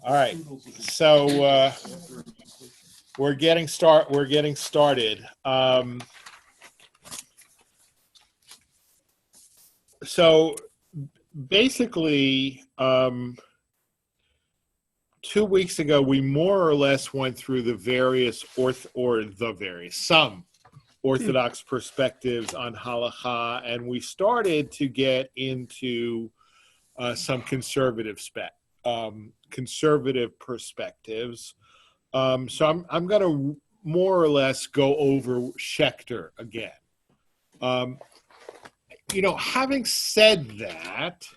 All right, so we're getting started. So basically, 2 weeks ago, we more or less went through the various some Orthodox perspectives on halacha, and we started to get into some conservative perspectives. So I'm going to more or less go over Schechter again. Having said that,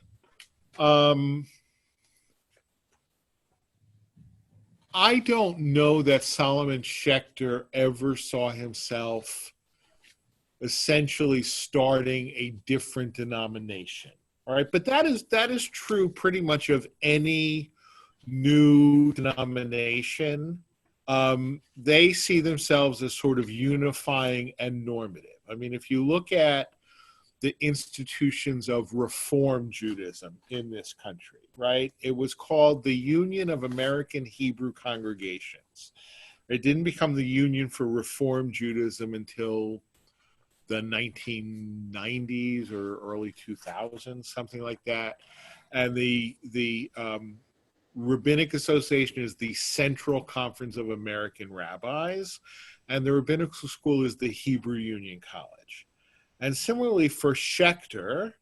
I don't know that Solomon Schechter ever saw himself essentially starting a different denomination. All right, but that is true pretty much of any new denomination. They see themselves as sort of unifying and normative. I mean, if you look at the institutions of Reform Judaism in this country, right? It was called the Union of American Hebrew Congregations. It didn't become the Union for Reform Judaism until the 1990s or early 2000s, something like that. And the Rabbinic Association is the Central Conference of American Rabbis, and the Rabbinical School is the Hebrew Union College. And similarly for Schechter,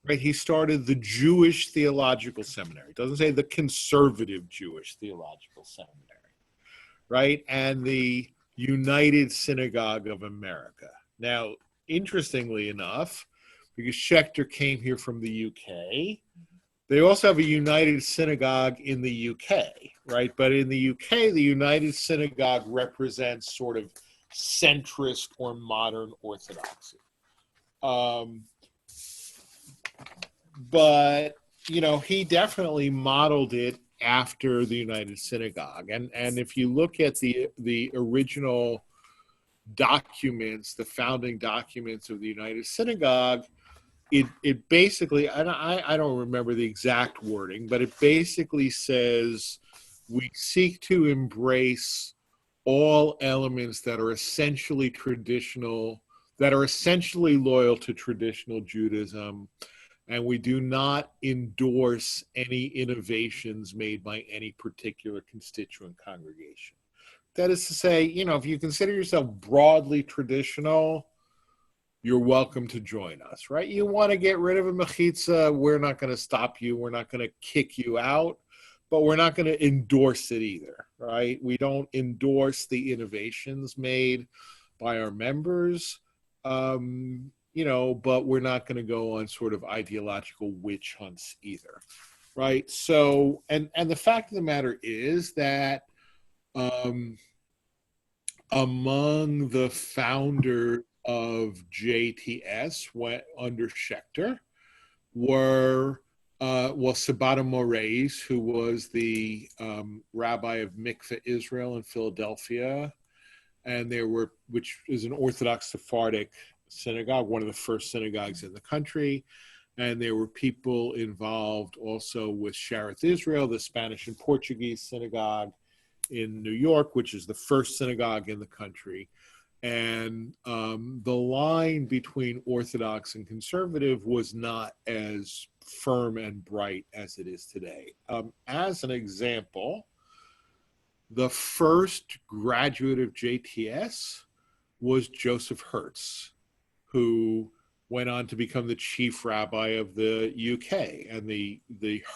right, he started the Jewish Theological Seminary. It doesn't say the Conservative Jewish Theological Seminary, right? And the United Synagogue of America. Now, interestingly enough, because Schechter came here from the UK, they also have a United Synagogue in the UK, right? But in the UK, the United Synagogue represents sort of centrist or modern Orthodoxy. But he definitely modeled it after the United Synagogue, and if you look at the original documents, the founding documents of the United Synagogue, it basically, I don't remember the exact wording, but it basically says we seek to embrace all elements that are essentially traditional, that are essentially loyal to traditional Judaism, and we do not endorse any innovations made by any particular constituent congregation. That is to say, if you consider yourself broadly traditional, you're welcome to join us, right? You want to get rid of a mechitza, we're not going to stop you. We're not going to kick you out, but we're not going to endorse it either, right? We don't endorse the innovations made by our members. But we're not going to go on sort of ideological witch hunts either, right? So, and the fact of the matter is that among the founders of JTS went under Schechter were Sabata Moraes, who was the rabbi of Mikveh Israel in Philadelphia, and which is an Orthodox Sephardic synagogue, one of the first synagogues in the country. And there were people involved also with Shareth Israel, the Spanish and Portuguese synagogue in New York, which is the first synagogue in the country. And the line between Orthodox and conservative was not as firm and bright as it is today. As an example, the first graduate of JTS was Joseph Hertz, who went on to become the chief rabbi of the UK. And the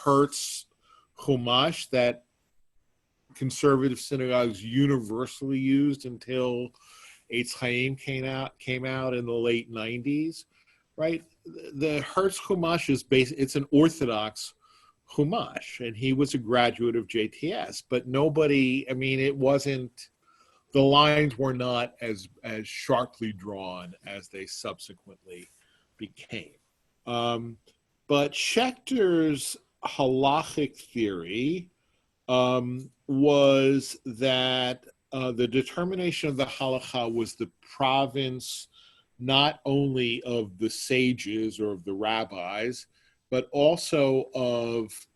Hertz Chumash that conservative synagogues universally used until Eitz Chaim came out in the late 90s, right? The Hertz Chumash is it's an Orthodox Chumash, and he was a graduate of JTS, but it wasn't, the lines were not as sharply drawn as they subsequently became. But Schechter's halachic theory was that the determination of the halacha was the province not only of the sages or of the rabbis, but also of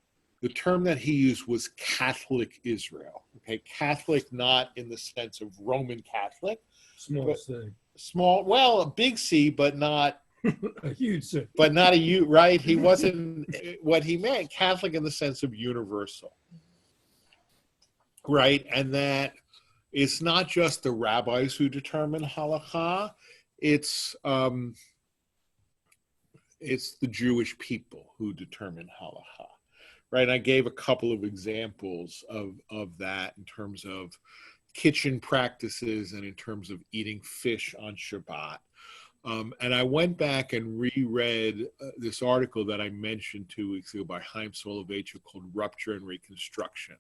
the term that he used was Catholic Israel. Okay, Catholic not in the sense of Roman Catholic. Small C. Small, well, a big C, but not a huge C. But not a U, right? He wasn't what he meant, Catholic in the sense of universal. Right? And that it's not just the rabbis who determine halacha, it's the Jewish people who determine halacha. Right? And I gave a couple of examples of that in terms of kitchen practices and in terms of eating fish on Shabbat. And I went back and reread this article that I mentioned 2 weeks ago by Chaim Soloveitchik called Rupture and Reconstruction,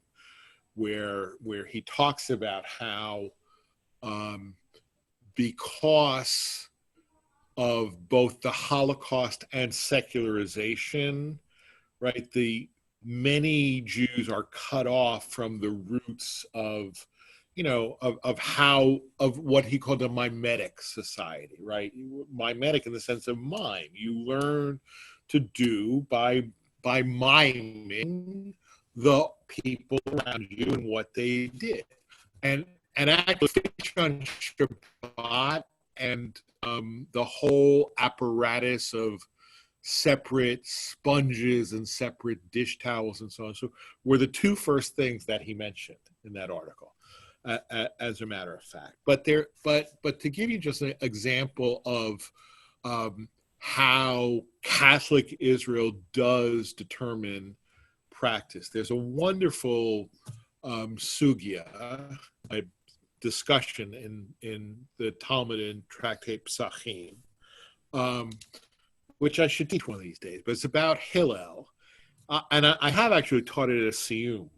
where he talks about how because of both the Holocaust and secularization, right, the many Jews are cut off from the roots of what he called a mimetic society, right? Mimetic in the sense of mime. You learn to do by miming the people around you and what they did. And actually on Shabbat and the whole apparatus of separate sponges and separate dish towels and so on, so were the 2 first things that he mentioned in that article, as a matter of fact. But to give you just an example of how Catholic Israel does determine practice, there's a wonderful sugya, a discussion in the Talmud in Tractate Psachim, which I should teach one of these days, but it's about Hillel. And I have actually taught it at Siyum,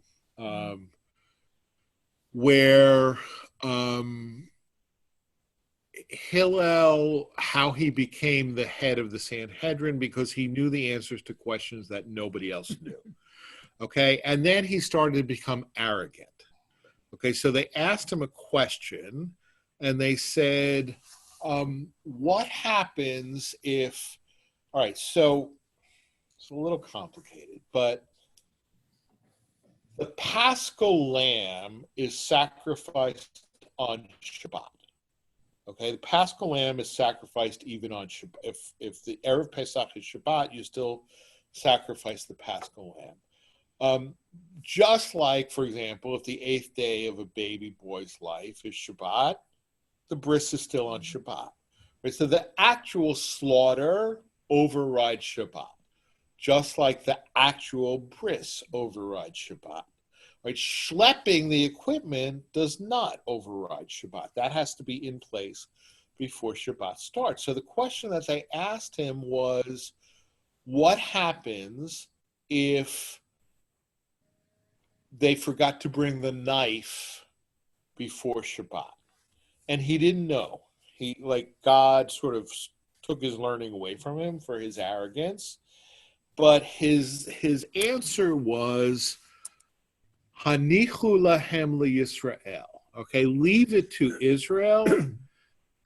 where Hillel, how he became the head of the Sanhedrin because he knew the answers to questions that nobody else knew. Okay, and then he started to become arrogant. Okay, so they asked him a question, and they said, what happens if, all right, so it's a little complicated, but the Paschal lamb is sacrificed on Shabbat. Okay, the Paschal lamb is sacrificed even on Shabbat. If the Erev Pesach is Shabbat, you still sacrifice the Paschal lamb. Just like, for example, if the 8th day of a baby boy's life is Shabbat, the bris is still on Shabbat. Right? So the actual slaughter overrides Shabbat, just like the actual bris overrides Shabbat. Right? Schlepping the equipment does not override Shabbat. That has to be in place before Shabbat starts. So the question that they asked him was, what happens if they forgot to bring the knife before Shabbat? And he didn't know. God sort of took his learning away from him for his arrogance. But his answer was, Hanichu lahem liyisrael. Okay, leave it to Israel.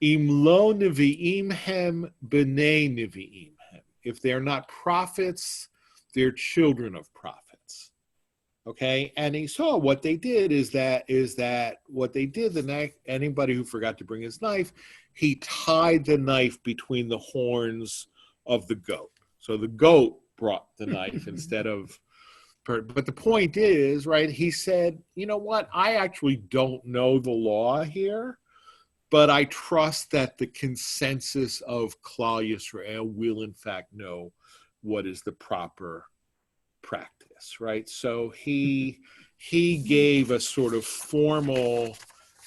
Im lo nevi'im hem b'nei nevi'im hem. If they're not prophets, they're children of prophets. Okay, and he saw what they did is that what they did the next, anybody who forgot to bring his knife, he tied the knife between the horns of the goat. So the goat brought the knife instead of, but the point is, right, he said, you know what, I actually don't know the law here, but I trust that the consensus of Klal Yisrael will in fact know what is the proper practice, right? So he gave a sort of formal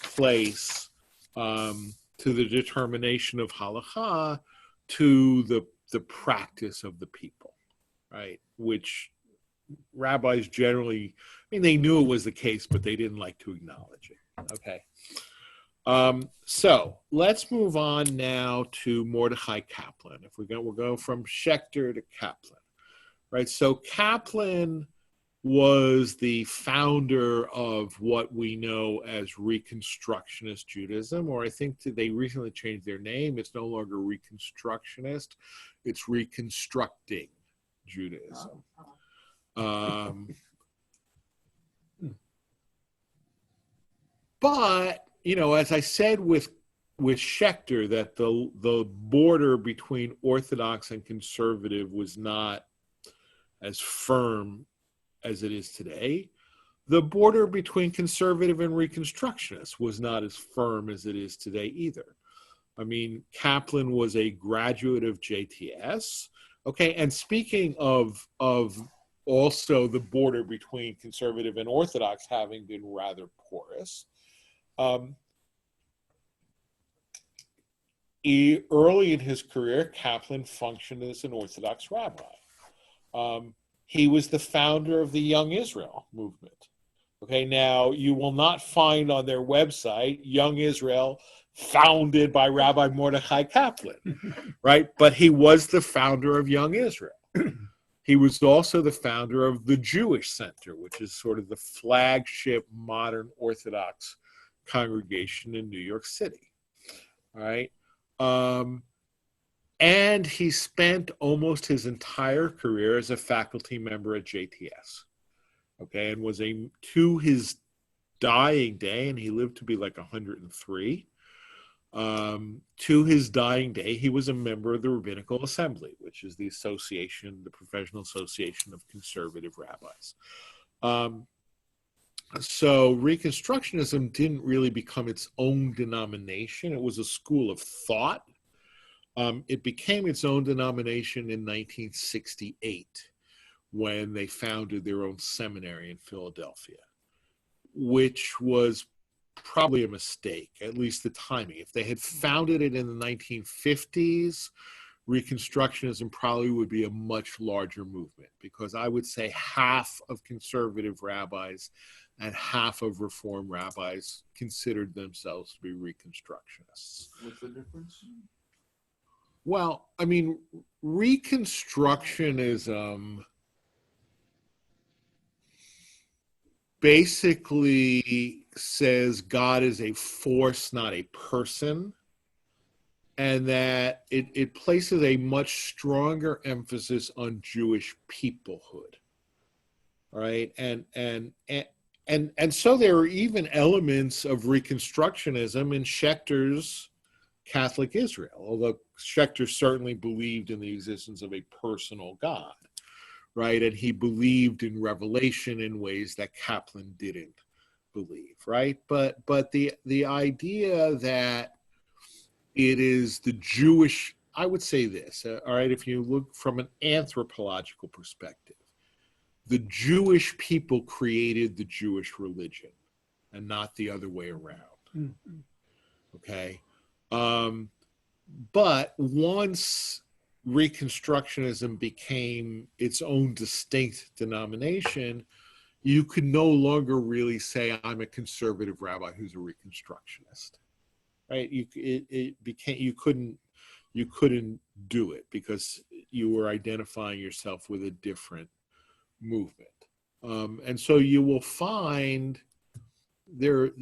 place to the determination of halacha to the practice of the people, right? Which rabbis generally, they knew it was the case, but they didn't like to acknowledge it. Okay. So let's move on now to Mordechai Kaplan. If we'll go from Schechter to Kaplan, right? So Kaplan was the founder of what we know as Reconstructionist Judaism, or I think they recently changed their name. It's no longer Reconstructionist, it's Reconstructing Judaism. But, as I said with Schechter, that the border between Orthodox and conservative was not as firm as it is today. The border between conservative and Reconstructionists was not as firm as it is today either. I mean, Kaplan was a graduate of JTS. Okay, and speaking of also the border between conservative and Orthodox having been rather porous, early in his career, Kaplan functioned as an Orthodox rabbi. He was the founder of the Young Israel movement. Okay, now you will not find on their website Young Israel founded by Rabbi Mordechai Kaplan, right? But he was the founder of Young Israel. He was also the founder of the Jewish Center, which is sort of the flagship modern Orthodox congregation in New York City. All right. And he spent almost his entire career as a faculty member at JTS. Okay, and was to his dying day, and he lived to be like 103. To his dying day, he was a member of the Rabbinical Assembly, which is the professional association of conservative rabbis. So Reconstructionism didn't really become its own denomination. It was a school of thought. It became its own denomination in 1968 when they founded their own seminary in Philadelphia, which was probably a mistake, at least the timing. If they had founded it in the 1950s, Reconstructionism probably would be a much larger movement, because I would say half of conservative rabbis and half of Reform rabbis considered themselves to be Reconstructionists. What's the difference? Well, I mean, Reconstructionism basically says God is a force, not a person, and that it places a much stronger emphasis on Jewish peoplehood, right? And so there are even elements of Reconstructionism in Schechter's Catholic Israel, although Schechter certainly believed in the existence of a personal God. Right, and he believed in revelation in ways that Kaplan didn't believe, right? But the idea that it is the Jewish, I would say this, all right, if you look from an anthropological perspective, the Jewish people created the Jewish religion and not the other way around. Mm-hmm. Okay, but once Reconstructionism became its own distinct denomination, you could no longer really say I'm a conservative rabbi who's a Reconstructionist, right? You couldn't do it because you were identifying yourself with a different movement, and so you will find there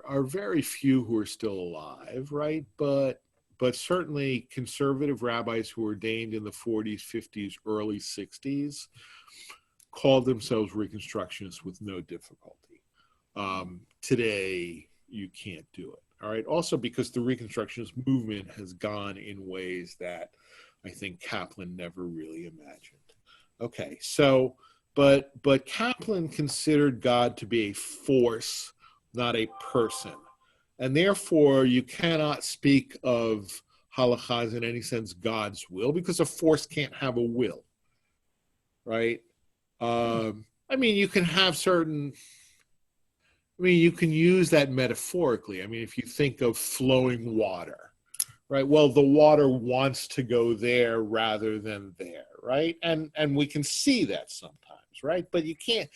are very few who are still alive, right? But certainly conservative rabbis who ordained in the 40s, 50s, early 60s called themselves Reconstructionists with no difficulty. Today, you can't do it. All right. Also, because the Reconstructionist movement has gone in ways that I think Kaplan never really imagined. Okay. So, but Kaplan considered God to be a force, not a person. And therefore, you cannot speak of halacha as in any sense God's will, because a force can't have a will, right? I mean, you can have you can use that metaphorically. I mean, if you think of flowing water, right? Well, the water wants to go there rather than there, right? And we can see that sometimes, right? But you can't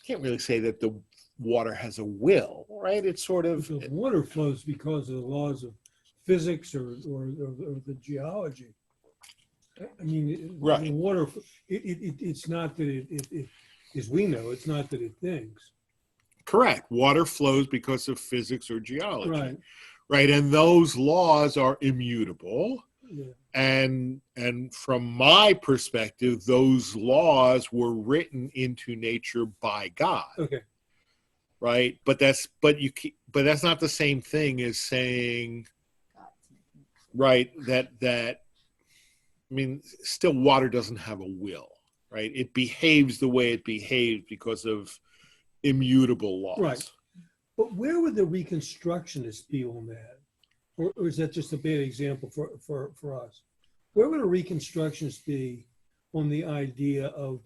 really say that the water has a will, right? It's sort of... The water flows because of the laws of physics or the geology. I mean, right. The water, it's not that it, as we know, it's not that it thinks. Correct. Water flows because of physics or geology. Right. Right. And those laws are immutable. And from my perspective, those laws were written into nature by God. Okay. Right? But that's not the same thing as saying, right, that I mean, still water doesn't have a will, right? It behaves the way it behaves because of immutable laws. Right. But where would the Reconstructionists be on that? Or is that just a bad example for us? Where would a Reconstructionist be on the idea of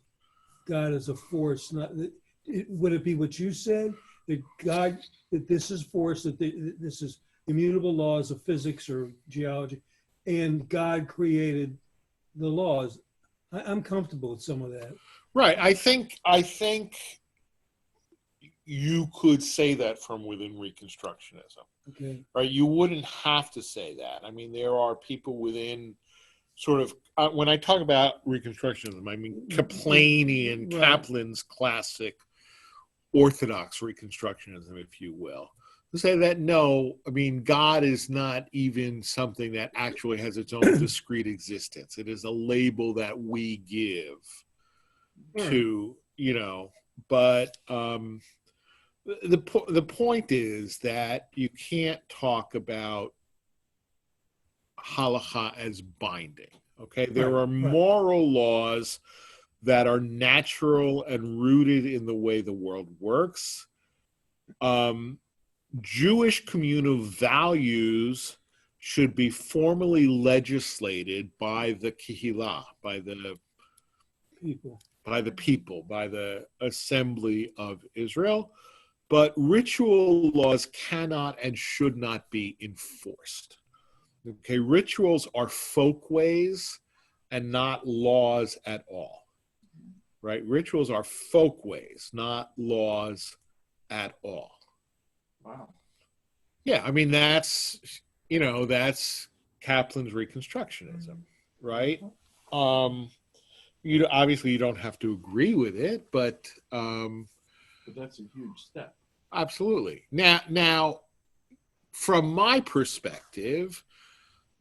God as a force? Would it be what you said, that God, that this is force, that this is immutable laws of physics or geology, and God created the laws? I'm comfortable with some of that. Right. I think you could say that from within Reconstructionism. Okay. Right. You wouldn't have to say that. I mean, there are people within sort of, when I talk about Reconstructionism, I mean Kaplanian, Right. Kaplan's classic Orthodox Reconstructionism, if you will. To say that, no, I mean, God is not even something that actually has its own discrete existence. It is a label that we give to, but the point is that you can't talk about halacha as binding. Okay, there are moral laws that are natural and rooted in the way the world works. Jewish communal values should be formally legislated by the kehillah, by the people, by the assembly of Israel. But ritual laws cannot and should not be enforced. Okay, rituals are folkways and not laws at all. Right? Rituals are folkways, not laws at all. Wow. Yeah, I mean, that's Kaplan's Reconstructionism, right? Obviously you don't have to agree with it, but that's a huge step. Absolutely. Now, from my perspective,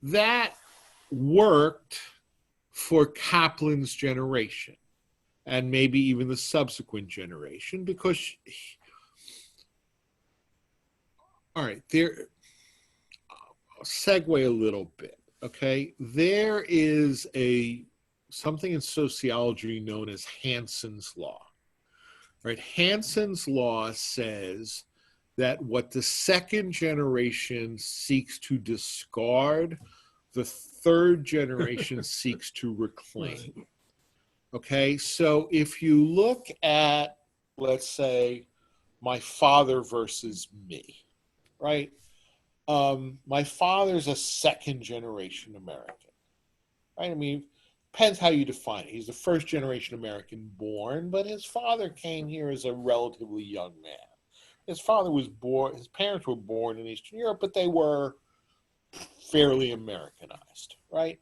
that worked for Kaplan's generation and maybe even the subsequent generation, because all right, I'll segue a little bit. Okay, there is something in sociology known as Hansen's law. Right, Hansen's law says that what the second generation seeks to discard, the third generation seeks to reclaim. Okay, so if you look at, let's say, my father versus me, right? My father's a second generation American, right? I mean, depends how you define it. He's the first generation American born, but his father came here as a relatively young man. His parents were born in Eastern Europe, but they were fairly Americanized, right?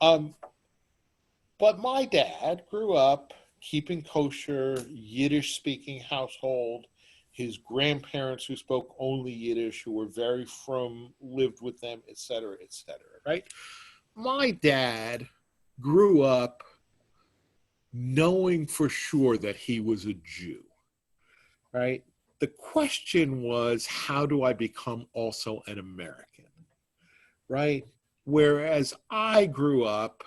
But my dad grew up keeping kosher, Yiddish-speaking household. His grandparents, who spoke only Yiddish, who were very frum, lived with them, et cetera, right? My dad grew up knowing for sure that he was a Jew, right? The question was, how do I become also an American, right? Whereas I grew up,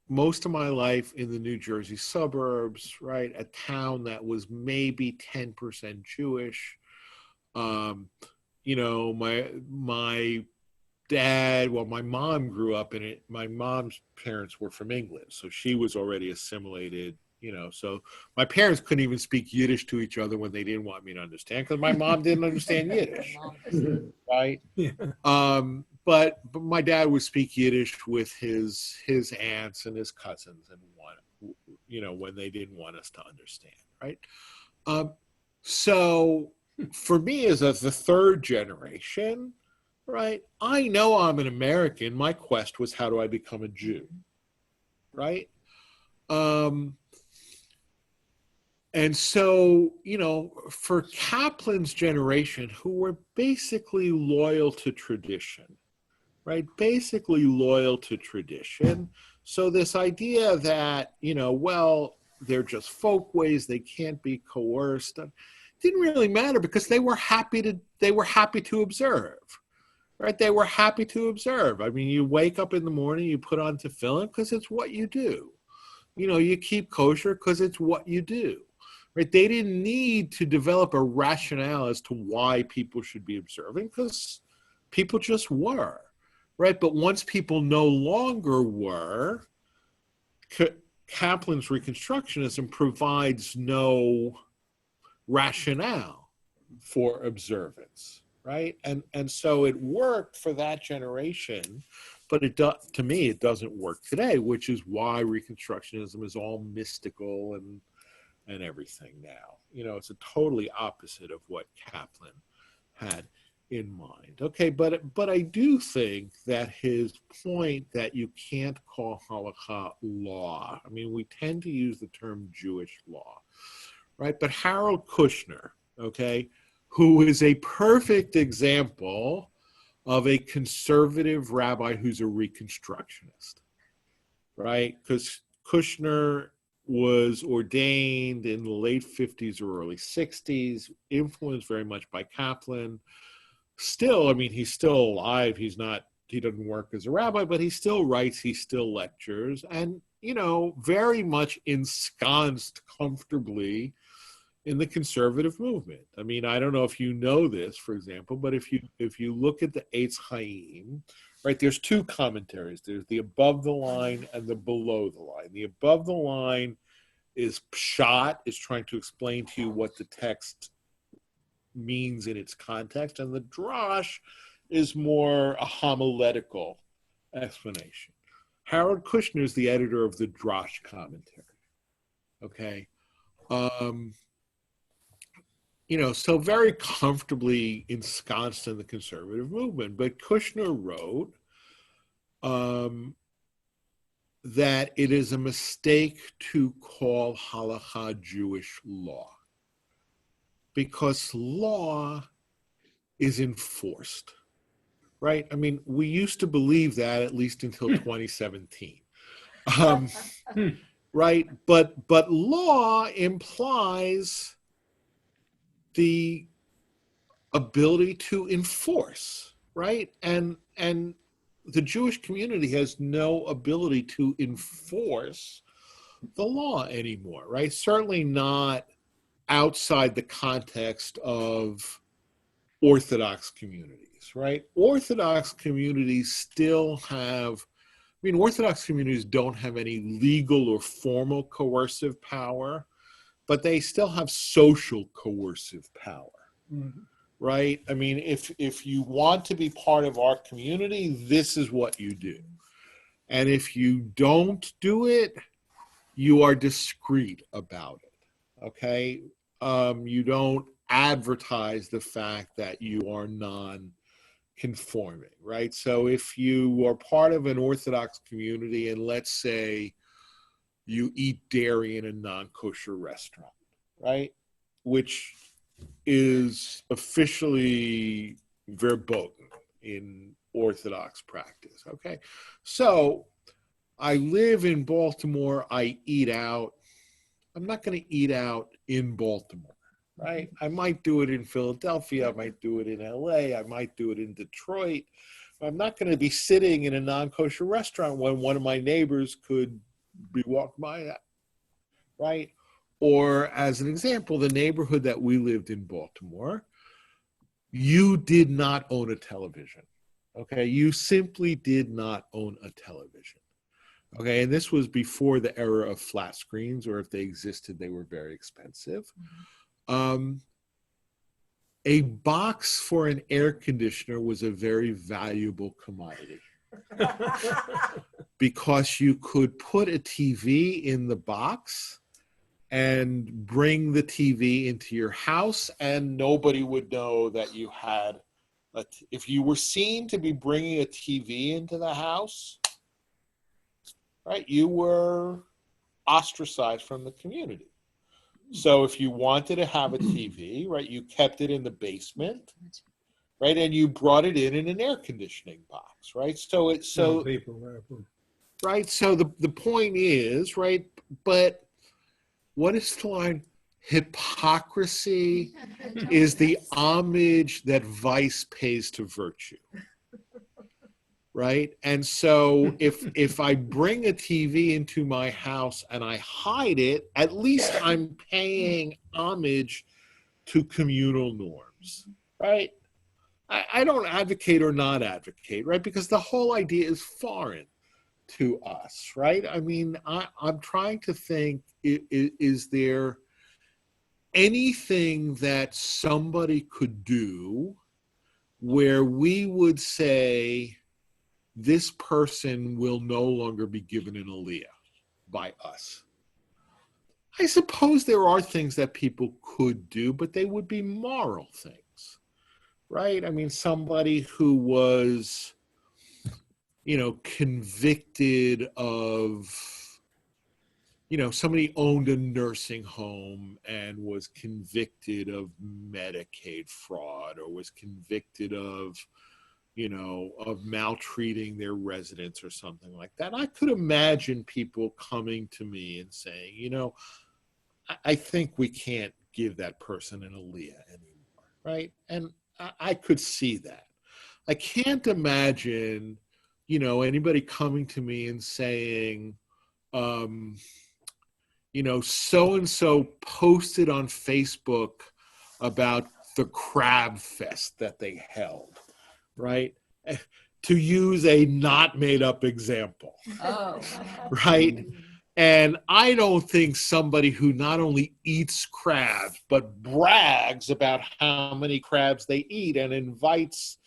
most of my life in the New Jersey suburbs, right? A town that was maybe 10% Jewish. My dad, well, my mom grew up in it. My mom's parents were from England, so she was already assimilated, so my parents couldn't even speak Yiddish to each other when they didn't want me to understand, because my mom didn't understand Yiddish, right? Yeah. But my dad would speak Yiddish with his aunts and his cousins, and when they didn't want us to understand, right? So for me, as the third generation, right, I know I'm an American. My quest was, how do I become a Jew, right? And so, for Kaplan's generation, who were basically loyal to tradition, right? Basically loyal to tradition. So this idea that, well, they're just folk ways, they can't be coerced, didn't really matter because they were happy to observe. Right? They were happy to observe. I mean, you wake up in the morning, you put on tefillin because it's what you do. You keep kosher because it's what you do. Right? They didn't need to develop a rationale as to why people should be observing because people just were. Right? But once people no longer were, Kaplan's Reconstructionism provides no rationale for observance. Right, and so it worked for that generation, but to me it doesn't work today, which is why Reconstructionism is all mystical and everything now. It's a totally opposite of what Kaplan had in mind. Okay, but I do think that his point that you can't call halacha law. I mean, we tend to use the term Jewish law, right? But Harold Kushner, okay, who is a perfect example of a conservative rabbi who's a Reconstructionist, right? Because Kushner was ordained in the late 50s or early 60s, influenced very much by Kaplan. Still, I mean, he's still alive. He doesn't work as a rabbi, but he still writes, he still lectures, and, very much ensconced comfortably in the conservative movement. I mean, I don't know if you know this, for example, but if you look at the Eitz Chaim, right, there's two commentaries. There's the above the line and the below the line. The above the line is pshat, is trying to explain to you what the text means in its context, and the drash is more a homiletical explanation. Harold Kushner is the editor of the drash commentary. Okay. So very comfortably ensconced in the conservative movement. But Kushner wrote that it is a mistake to call halacha Jewish law because law is enforced, right? I mean, we used to believe that at least until 2017, right? But law implies the ability to enforce, right? And the Jewish community has no ability to enforce the law anymore, right? Certainly not outside the context of Orthodox communities, right? Orthodox communities still have, Orthodox communities don't have any legal or formal coercive power, but they still have social coercive power. Mm-hmm. Right? I mean, if you want to be part of our community, this is what you do. And if you don't do it, you are discreet about it. Okay? You don't advertise the fact that you are non-conforming, right? So if you are part of an Orthodox community and let's say you eat dairy in a non-kosher restaurant, right? Which is officially verboten in Orthodox practice, okay? So I live in Baltimore, I eat out. I'm not going to eat out in Baltimore, right? I might do it in Philadelphia, I might do it in LA, I might do it in Detroit. I'm not going to be sitting in a non-kosher restaurant when one of my neighbors could be walked by that, right? Or as an example, the neighborhood that we lived in Baltimore, you did not own a television, okay? You simply did not own a television, okay? And this was before the era of flat screens, or if they existed, they were very expensive. A box for an air conditioner was a very valuable commodity because you could put a TV in the box and bring the TV into your house, and nobody would know that you had if you were seen to be bringing a TV into the house, right, you were ostracized from the community. So if you wanted to have a TV, right, you kept it in the basement, right? And you brought it in an air conditioning box, right? So it's so paper wrapper. right. So the point is, right, but what is the line? Hypocrisy is the homage that vice pays to virtue. Right. And so if I bring a TV into my house and I hide it, at least I'm paying homage to communal norms. Right. I don't advocate or not advocate, right? Because the whole idea is foreign to us, right? I mean, I'm trying to think, is there anything that somebody could do where we would say this person will no longer be given an aliyah by us? I suppose there are things that people could do, but they would be moral things, right? I mean, somebody who was, convicted of, somebody owned a nursing home and was convicted of Medicaid fraud, or was convicted of maltreating their residents or something like that. I could imagine people coming to me and saying, I think we can't give that person an aliyah anymore, right? And I could see that. I can't imagine, anybody coming to me and saying, so-and-so posted on Facebook about the crab fest that they held, right? To use a not made up example, right? And I don't think somebody who not only eats crabs, but brags about how many crabs they eat and invites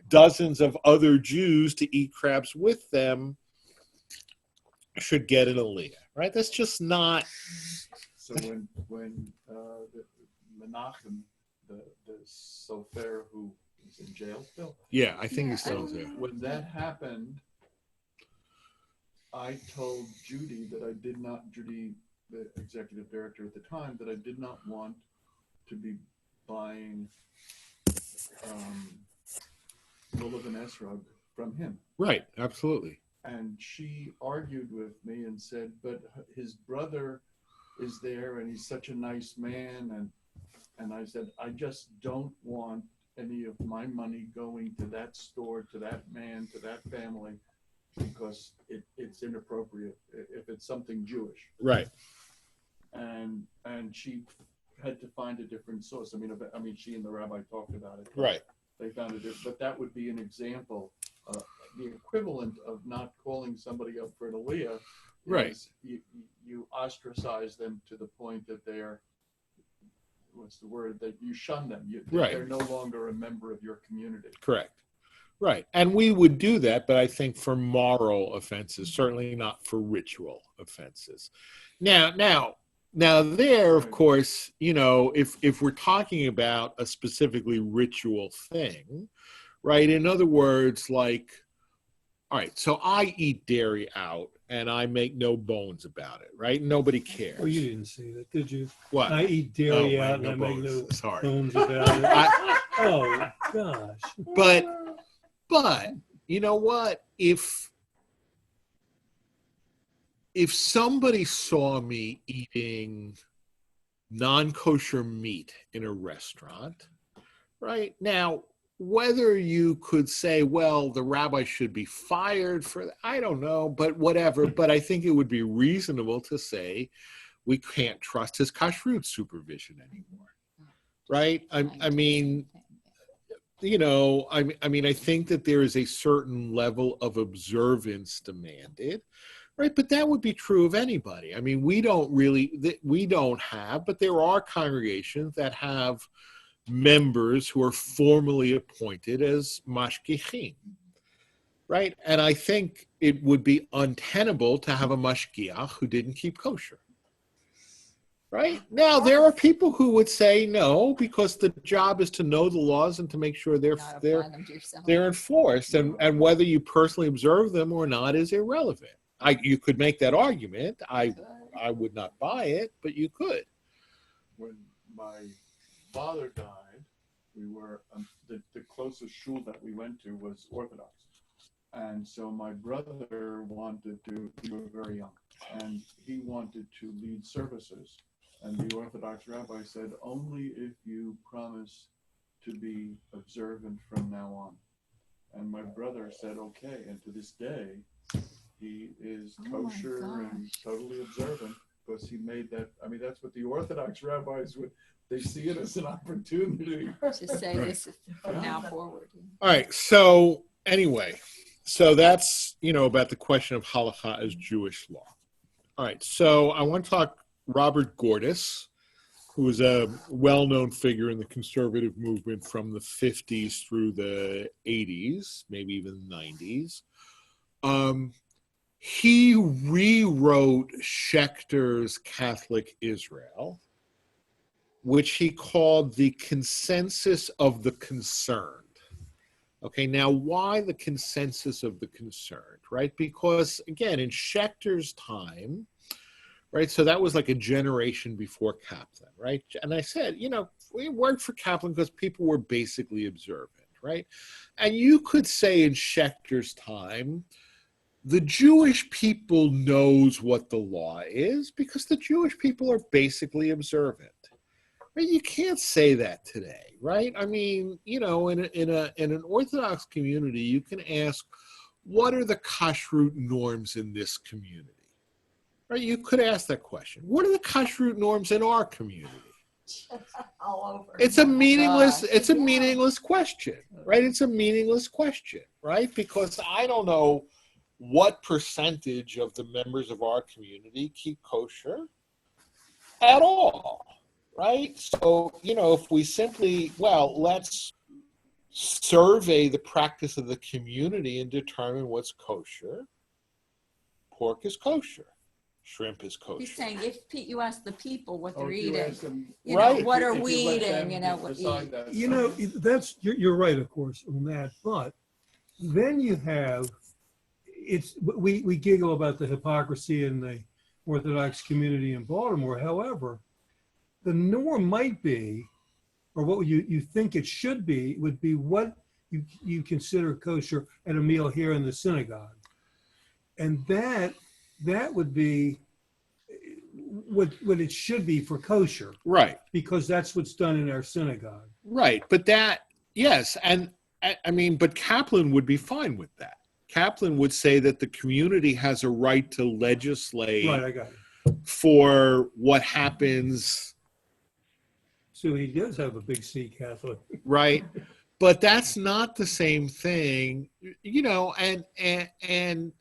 dozens of other Jews to eat crabs with them should get an aliyah, right? That's just not. So when the Menachem, the sofer who is in jail still. Yeah, I think he's still there. When that happened, I told Judy, the executive director at the time, that I did not want to be buying lulav and esrog from him. Right, absolutely. And she argued with me and said, but his brother is there and he's such a nice man. And I said, I just don't want any of my money going to that store, to that man, to that family, because it's inappropriate if it's something Jewish. Right. And she had to find a different source. I mean, she and the rabbi talked about it. Right. They found it, but that would be an example. The equivalent of not calling somebody up for an aliyah, right? You ostracize them to the point that they're, that you shun them. Right. They're no longer a member of your community. Correct. Right. And we would do that, but I think for moral offenses, certainly not for ritual offenses. Now there, of course, if we're talking about a specifically ritual thing, right? In other words, like, all right, so I eat dairy out and I make no bones about it, right? Nobody cares. Oh, you didn't say that, did you? What? I eat dairy out and I make no bones about it. Oh, gosh. But you know what? If somebody saw me eating non-kosher meat in a restaurant, right? Now, whether you could say, well, the rabbi should be fired for that, I don't know, but whatever. But I think it would be reasonable to say we can't trust his kashrut supervision anymore, right? I mean, I think that there is a certain level of observance demanded, right? But that would be true of anybody. I mean, we don't have, but there are congregations that have members who are formally appointed as mashgichim, right? And I think it would be untenable to have a mashgiach who didn't keep kosher, right? Now, there are people who would say no, because the job is to know the laws and to make sure they're enforced, and whether you personally observe them or not is irrelevant. You could make that argument. I would not buy it, but you could. When my father died, We were the closest shul that we went to was Orthodox, and so my brother wanted to. We were very young, and he wanted to lead services. And the Orthodox rabbi said, only if you promise to be observant from now on. And my brother said, okay. And to this day, he is kosher and totally observant because he made that. I mean, that's what the Orthodox rabbis would, they see it as an opportunity. To say this from now forward. All right. So anyway, so that's, about the question of halacha as Jewish law. All right. So I want to talk Robert Gordis, who is a well-known figure in the conservative movement from the 50s through the 80s, maybe even the 90s. He rewrote Schechter's Catholic Israel, which he called the consensus of the concerned. Okay, now why the consensus of the concerned, right? Because, again, in Schechter's time, right, so that was like a generation before Kaplan, right? And I said, we worked for Kaplan because people were basically observant, right? And you could say in Schechter's time, the Jewish people knows what the law is because the Jewish people are basically observant. Right? You can't say that today, right? I mean, in an Orthodox community, you can ask, what are the kashrut norms in this community? Right? You could ask that question. What are the kashrut norms in our community? All over. It's a meaningless question, right? It's a meaningless question, right? Because I don't know what percentage of the members of our community keep kosher at all, right? So, if we simply, let's survey the practice of the community and determine what's kosher. Pork is kosher. Shrimp is kosher. He's saying if you ask the people what they're If you eating, ask them, Right. what are if we you let eating, them what decide eat. that, That's you're right, of course, on that. But then you have we giggle about the hypocrisy in the Orthodox community in Baltimore. However, the norm might be, or what you think it should be, would be what you consider kosher at a meal here in the synagogue, and that would be what it should be for kosher, Right. because that's what's done in our synagogue. Right. But yes. And I mean, but Kaplan would be fine with that. Kaplan would say that the community has a right to legislate Right, I got it. for what happens. So he does have a big C Catholic. Right. But that's not the same thing, and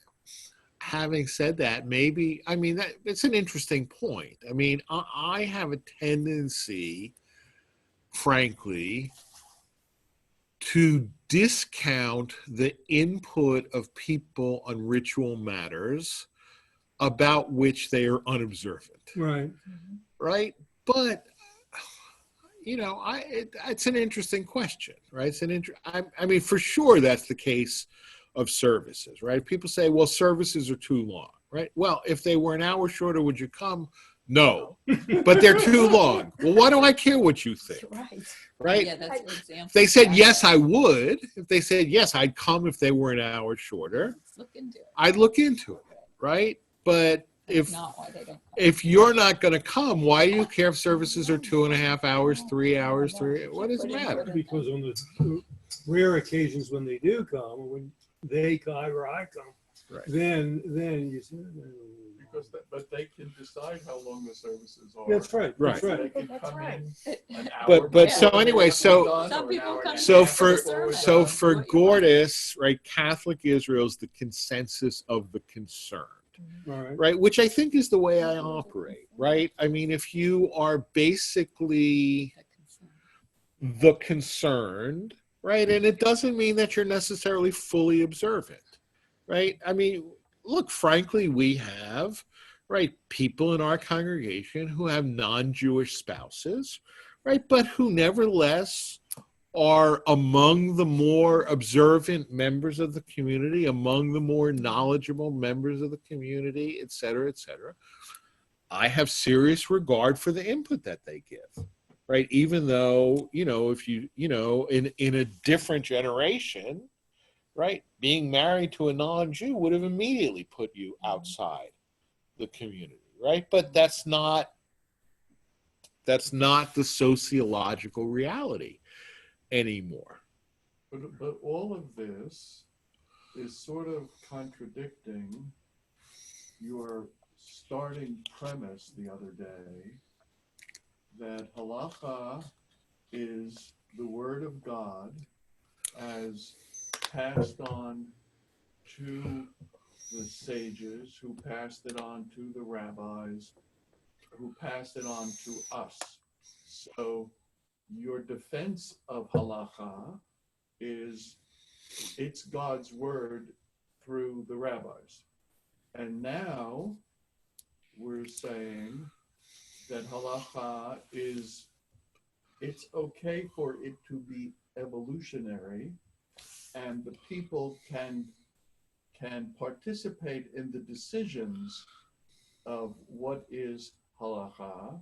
having said that, maybe, I mean, it's an interesting point. I mean, I have a tendency, frankly, to discount the input of people on ritual matters about which they are unobservant. Right. Right? But, it's an interesting question, right? I mean, for sure that's the case of services, right? People say, well, services are too long, right? Well, if they were an hour shorter, would you come? No, but they're too long. Well, why do I care what you think? Right? Yeah, that's an example. If they said, yes, I would. If they said, yes, I'd come if they were an hour shorter, Let's look into it. I'd look into it, right? But That's not why they don't. if you're not going to come, why do you care if services are 2.5 hours, 3 hours, what does it matter? Because on the rare occasions when they do come, or when they come or I come, Right. then you say, but they can decide how long the services are. that's right. Right. That's They right. can That's come right. in an hour But before so the anyway, work is so- done, Some or an people hour come and a So half for before it's so done. for What you want. Gordis, right, Catholic Israel is the consensus of the concerned, All right. right? Which I think is the way I operate, right? I mean, if you are basically the concerned, right, and it doesn't mean that you're necessarily fully observant, right? I mean, look, frankly, we have, right, people in our congregation who have non-Jewish spouses, right, but who nevertheless are among the more observant members of the community, among the more knowledgeable members of the community, et cetera, et cetera. I have serious regard for the input that they give. right? Even though, if in a different generation, right, being married to a non-Jew would have immediately put you outside the community, right? But that's not the sociological reality anymore. But all of this is sort of contradicting your starting premise the other day that halacha is the word of God as passed on to the sages, who passed it on to the rabbis, who passed it on to us. So your defense of halacha is it's God's word through the rabbis. And now we're saying that halacha it's okay for it to be evolutionary, and the people can participate in the decisions of what is halacha,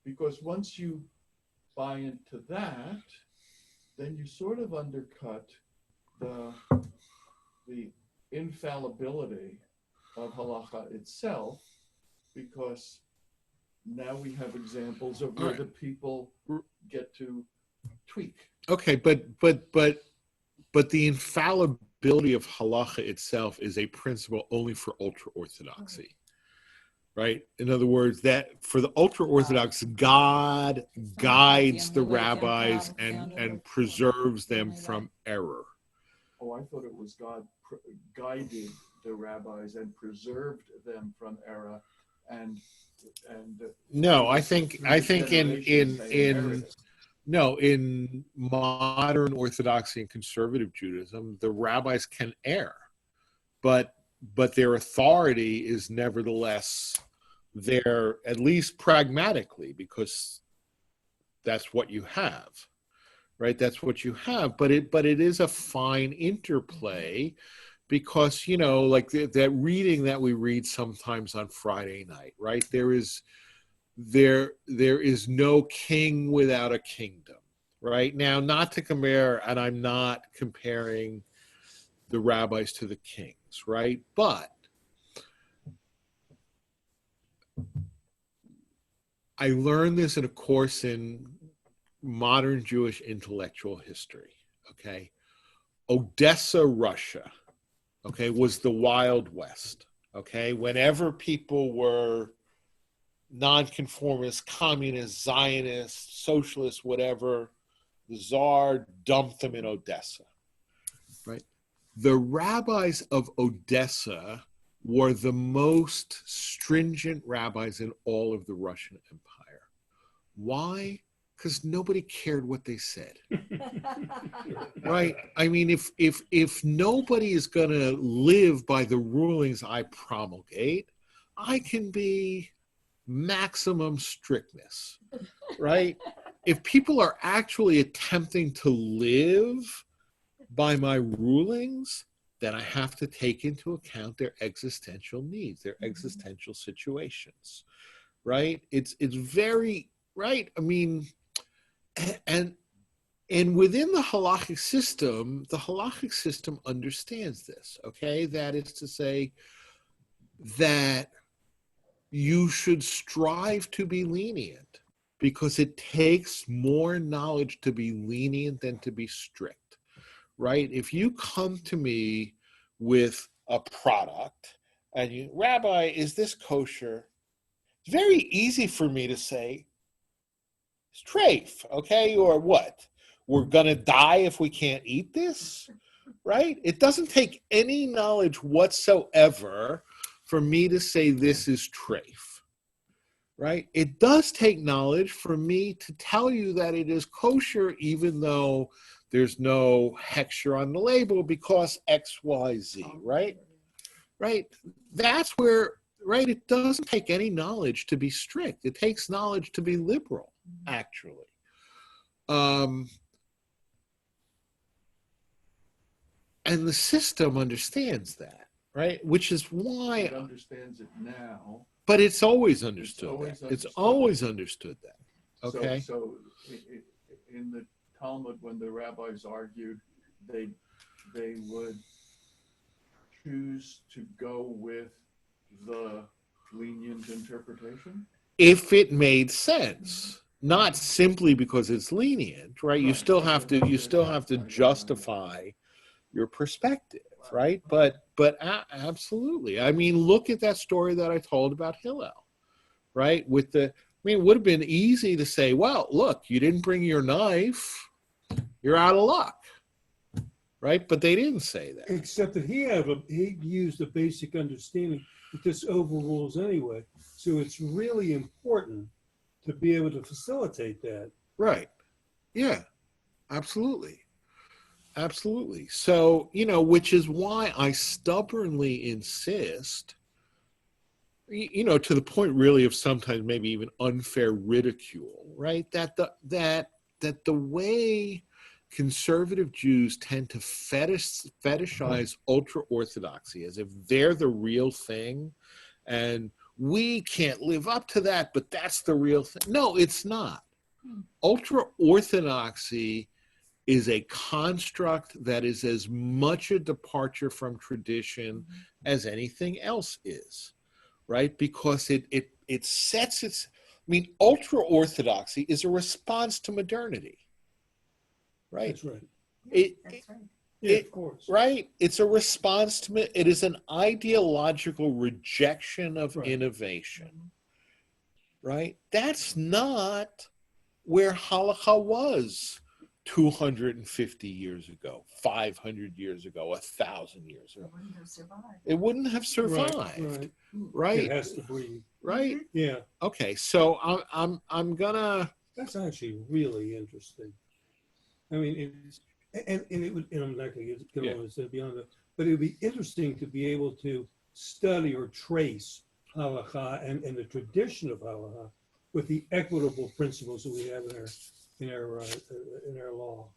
because once you buy into that, then you sort of undercut the infallibility of halacha itself, because now we have examples of where the people get to tweak. Okay, but the infallibility of halacha itself is a principle only for ultra-Orthodoxy, right? In other words, that for the ultra-Orthodox, God guides the rabbis and preserves them from error. Oh, I thought it was God guided the rabbis and preserved them from error, and no, I think in modern Orthodoxy and conservative Judaism, the rabbis can err, but their authority is nevertheless there, at least pragmatically, because that's what you have, right? That's what you have. But it is a fine interplay, because like that reading that we read sometimes on Friday night, right? There is no king without a kingdom, right? Now, not to compare, and I'm not comparing the rabbis to the kings, right? But I learned this in a course in modern Jewish intellectual history, okay? Odessa, Russia, okay, was the Wild West, okay? Whenever people were nonconformists, communists, Zionists, socialists, whatever, the Tsar dumped them in Odessa, right? The rabbis of Odessa were the most stringent rabbis in all of the Russian Empire. Why? Because nobody cared what they said, right? I mean, if nobody is going to live by the rulings I promulgate, I can be maximum strictness, right? If people are actually attempting to live by my rulings, then I have to take into account their existential needs, their existential situations, right? It's very, right? I mean, and within the halachic system understands this, okay? That is to say that you should strive to be lenient, because it takes more knowledge to be lenient than to be strict, right? If you come to me with a product and you, Rabbi, is this kosher? It's very easy for me to say, it's treif, okay? Or what? We're going to die if we can't eat this, right? It doesn't take any knowledge whatsoever for me to say this is treif, right? It does take knowledge for me to tell you that it is kosher, even though there's no hechsher on the label, because X, Y, Z, right? Right? That's where, right? It doesn't take any knowledge to be strict. It takes knowledge to be liberal, actually. And the system understands that, right? Which is why It understands it now. But it's always understood that. It's always understood that. Okay. In the Talmud, when the rabbis argued, they would choose to go with the lenient interpretation. If it made sense, not simply because it's lenient, right? You still have to justify your perspective, right? But absolutely. I mean, look at that story that I told about Hillel, right? It would have been easy to say, well, look, you didn't bring your knife, you're out of luck, right? But they didn't say that. Except that he used a basic understanding that this overrules anyway. So it's really important to be able to facilitate that. Right. Yeah, absolutely. Absolutely. So, which is why I stubbornly insist, to the point really of sometimes maybe even unfair ridicule, right? That the way conservative Jews tend to fetishize ultra-Orthodoxy as if they're the real thing and we can't live up to that, but that's the real thing. No, it's not. Ultra-Orthodoxy is a construct that is as much a departure from tradition as anything else is, right? Because it sets its, ultra-Orthodoxy is a response to modernity, right? That's right. That's right. Yeah, of course. Right? It's a response to it is an ideological rejection of innovation, right? That's not where halacha was 250 years ago, 500 years ago, 1,000 years ago. It wouldn't have survived. Right. It has to breathe. Right. Yeah. Okay. So I'm gonna. That's actually really interesting. I mean, and it would, and I'm not going to get on this beyond that, but it would be interesting to be able to study or trace halacha and the tradition of halacha with the equitable principles that we have in our law.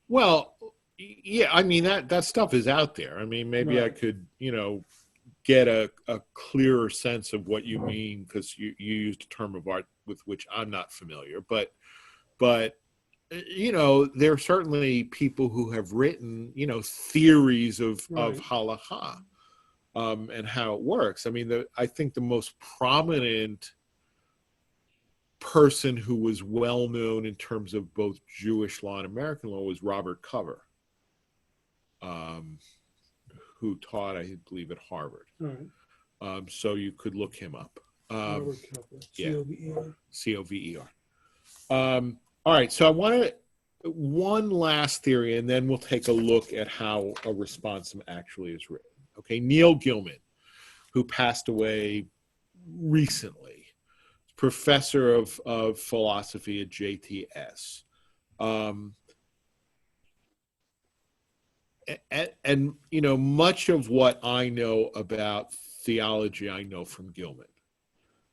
Well, yeah, that stuff is out there. Maybe I could, get a clearer sense of what you mean, because you used a term of art with which I'm not familiar. But there are certainly people who have written, theories of halacha and how it works. I think the most prominent person who was well known in terms of both Jewish law and American law was Robert Cover, who taught, I believe, at Harvard. Right. So you could look him up. Robert Cover, C-O-V-E-R. C-O-V-E-R. All right, so I want one last theory, and then we'll take a look at how a responsum actually is written. Okay, Neil Gilman, who passed away recently, professor of philosophy at JTS. And much of what I know about theology, I know from Gilman.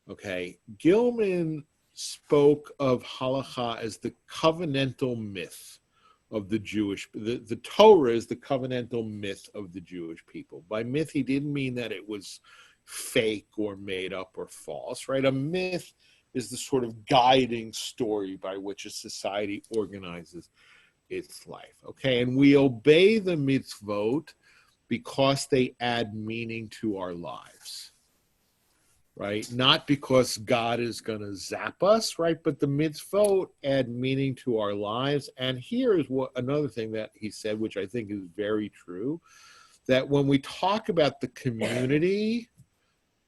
Okay, Gilman spoke of halacha as the covenantal myth of the Jewish, the Torah is the covenantal myth of the Jewish people. By myth, he didn't mean that it was fake or made up or false, right? A myth is the sort of guiding story by which a society organizes its life, okay? And we obey the mitzvot because they add meaning to our lives, right? Not because God is going to zap us, right? But the mitzvot add meaning to our lives. And here is another thing that he said, which I think is very true, that when we talk about the community,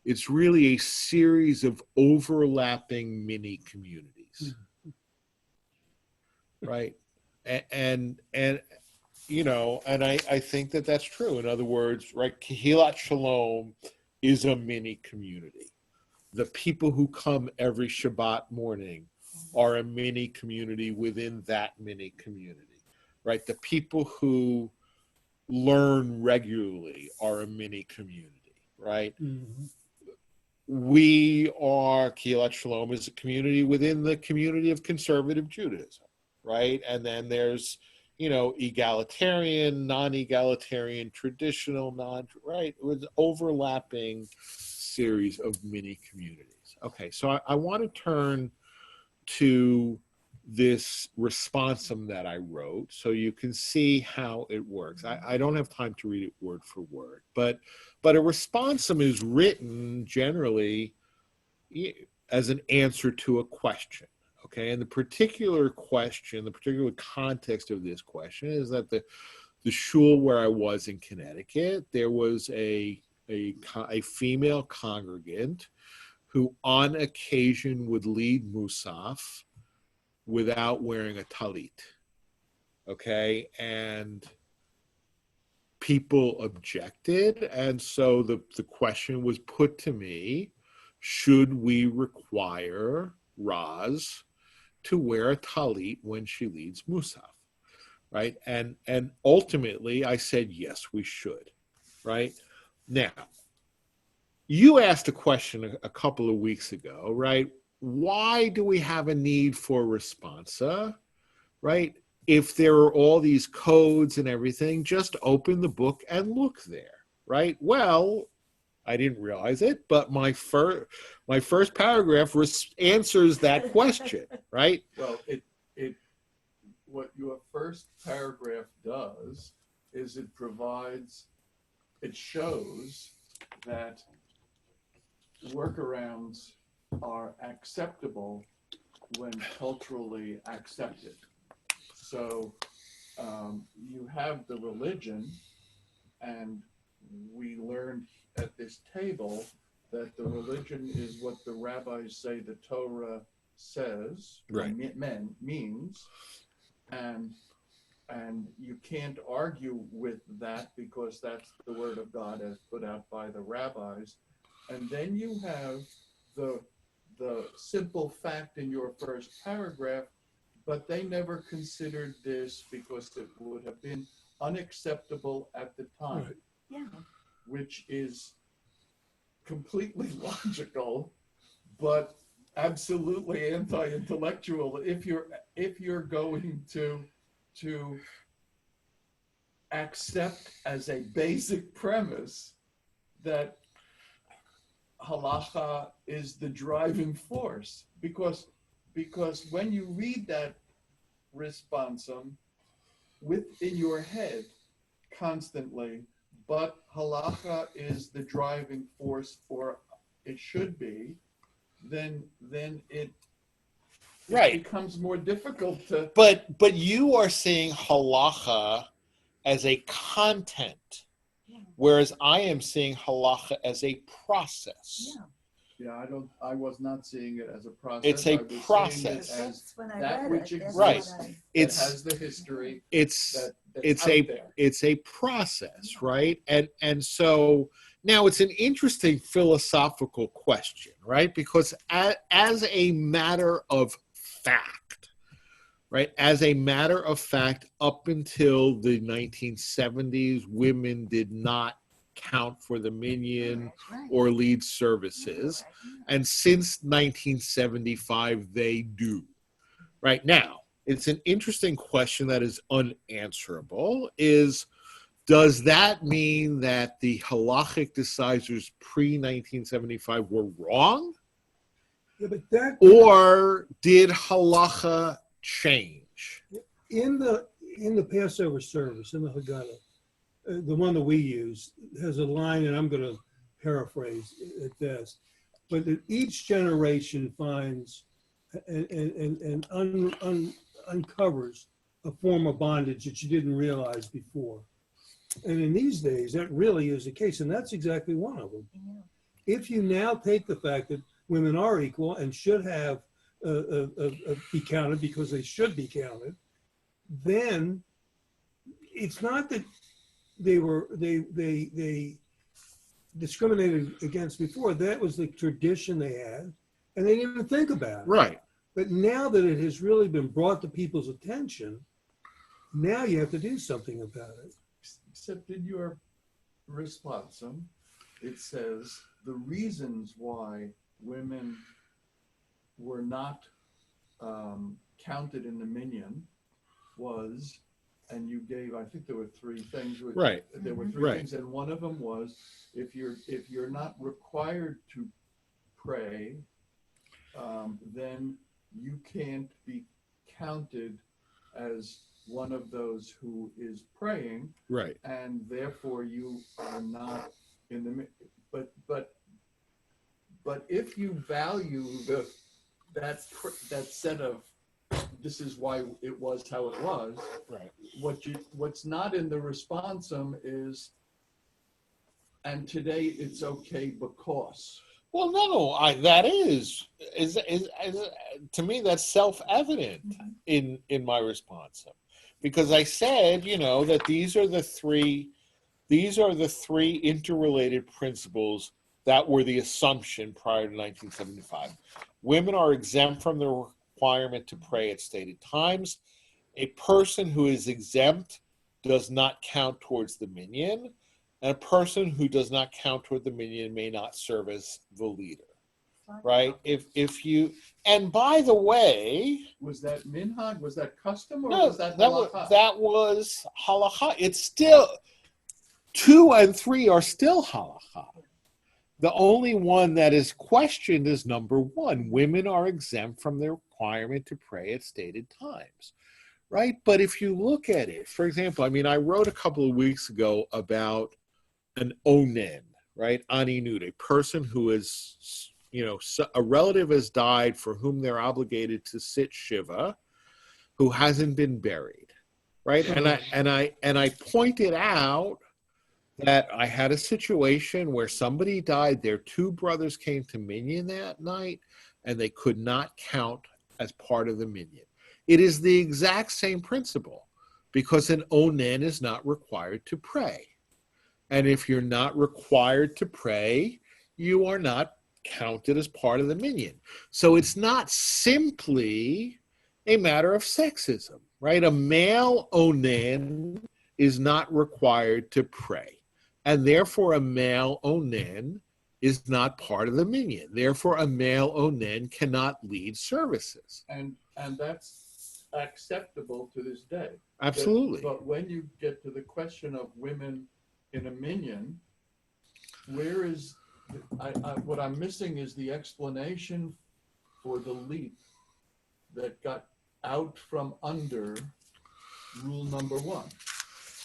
it's really a series of overlapping mini communities, right? And I think that that's true. In other words, right, Kehilat Shalom is a mini community. The people who come every Shabbat morning are a mini community within that mini community, right? The people who learn regularly are a mini community, right? Mm-hmm. We are, Kehilat Shalom is a community within the community of conservative Judaism, right? And then there's, egalitarian, non-egalitarian, traditional, right? With overlapping series of mini communities. Okay, so I want to turn to this responsum that I wrote so you can see how it works. I don't have time to read it word for word, but a responsum is written generally as an answer to a question. Okay, and the particular question, the particular context of this question is that the shul where I was in Connecticut, there was a female congregant who on occasion would lead Musaf without wearing a talit. Okay, and people objected, and so the question was put to me, should we require Raz to wear a talit when she leads Musaf? Right? And ultimately I said, yes, we should. Right? Now, you asked a question a couple of weeks ago, right? Why do we have a need for responsa, right? If there are all these codes and everything, just open the book and look there, right? Well, I didn't realize it, but my first paragraph answers that question, right? Well, what your first paragraph does is it shows that workarounds are acceptable when culturally accepted. So you have the religion, and we learned at this table that the religion is what the rabbis say the Torah says, right, means, and you can't argue with that because that's the word of God as put out by the rabbis. And then you have the simple fact in your first paragraph, but they never considered this because it would have been unacceptable at the time, Right. Yeah. which is completely logical, but absolutely anti-intellectual. If you're going to accept as a basic premise that halacha is the driving force, because when you read that responsum within your head constantly, but halacha is the driving force, or it should be, then it Right. becomes more difficult to. But you are seeing halacha as a content, whereas I am seeing halacha as a process. Yeah, I was not seeing it as a process. It's a I was process. seeing it as When I that read which it, that's exists, what I- that It's has the history, it's that's out there. it's a process, right? And so now it's an interesting philosophical question, right? Because as a matter of fact, right? As a matter of fact, up until the 1970s, women did not count for the minyan Right. or lead services. And since 1975, they do. Right now, it's an interesting question that is unanswerable, does that mean that the halachic decisors pre-1975 were wrong? Yeah, but that Or did halacha change? in the Passover service, in the Haggadah, the one that we use has a line, and I'm going to paraphrase at best, but that each generation finds and uncovers a form of bondage that you didn't realize before. And in these days, that really is the case, and that's exactly one of them. Yeah. If you now take the fact that women are equal and should have be counted because they should be counted, then it's not that they discriminated against before. That was the tradition they had, and they didn't even think about it. Right. But now that it has really been brought to people's attention, now you have to do something about it. Except in your responsum, it says the reasons why women were not counted in the minyan was, and you gave, I think there were three things. Right. There were three Right. things, and one of them was if you're not required to pray, then you can't be counted as one of those who is praying, Right. and therefore you are not in the. But if you value that set of, this is why it was how it was. Right. What's not in the responsum is, and today it's okay because. Well, no, that is to me that's self-evident in my response, because I said, that these are the three interrelated principles that were the assumption prior to 1975. Women are exempt from the requirement to pray at stated times. A person who is exempt does not count towards the minyan, and a person who does not count toward the minyan may not serve as the leader. Right? If you, and by the way, was that minhag? Was that custom, or no, was that that halacha? was halacha. It's still 2 and 3 are still halacha. The only one that is questioned is number 1. Women are exempt from the requirement to pray at stated times. Right? But if you look at it, for example, I wrote a couple of weeks ago about an onen, right? Aninut, a person who is, a relative has died for whom they're obligated to sit shiva, who hasn't been buried, right? And I pointed out that I had a situation where somebody died. Their 2 brothers came to minyan that night, and they could not count as part of the minyan. It is the exact same principle, because an onen is not required to pray. And if you're not required to pray, you are not counted as part of the minyan. So it's not simply a matter of sexism, right? A male onen is not required to pray. And therefore, a male onen is not part of the minyan. Therefore, a male onen cannot lead services. And that's acceptable to this day. Absolutely. But when you get to the question of women in a minyan, where is what I'm missing is the explanation for the leap that got out from under rule number 1.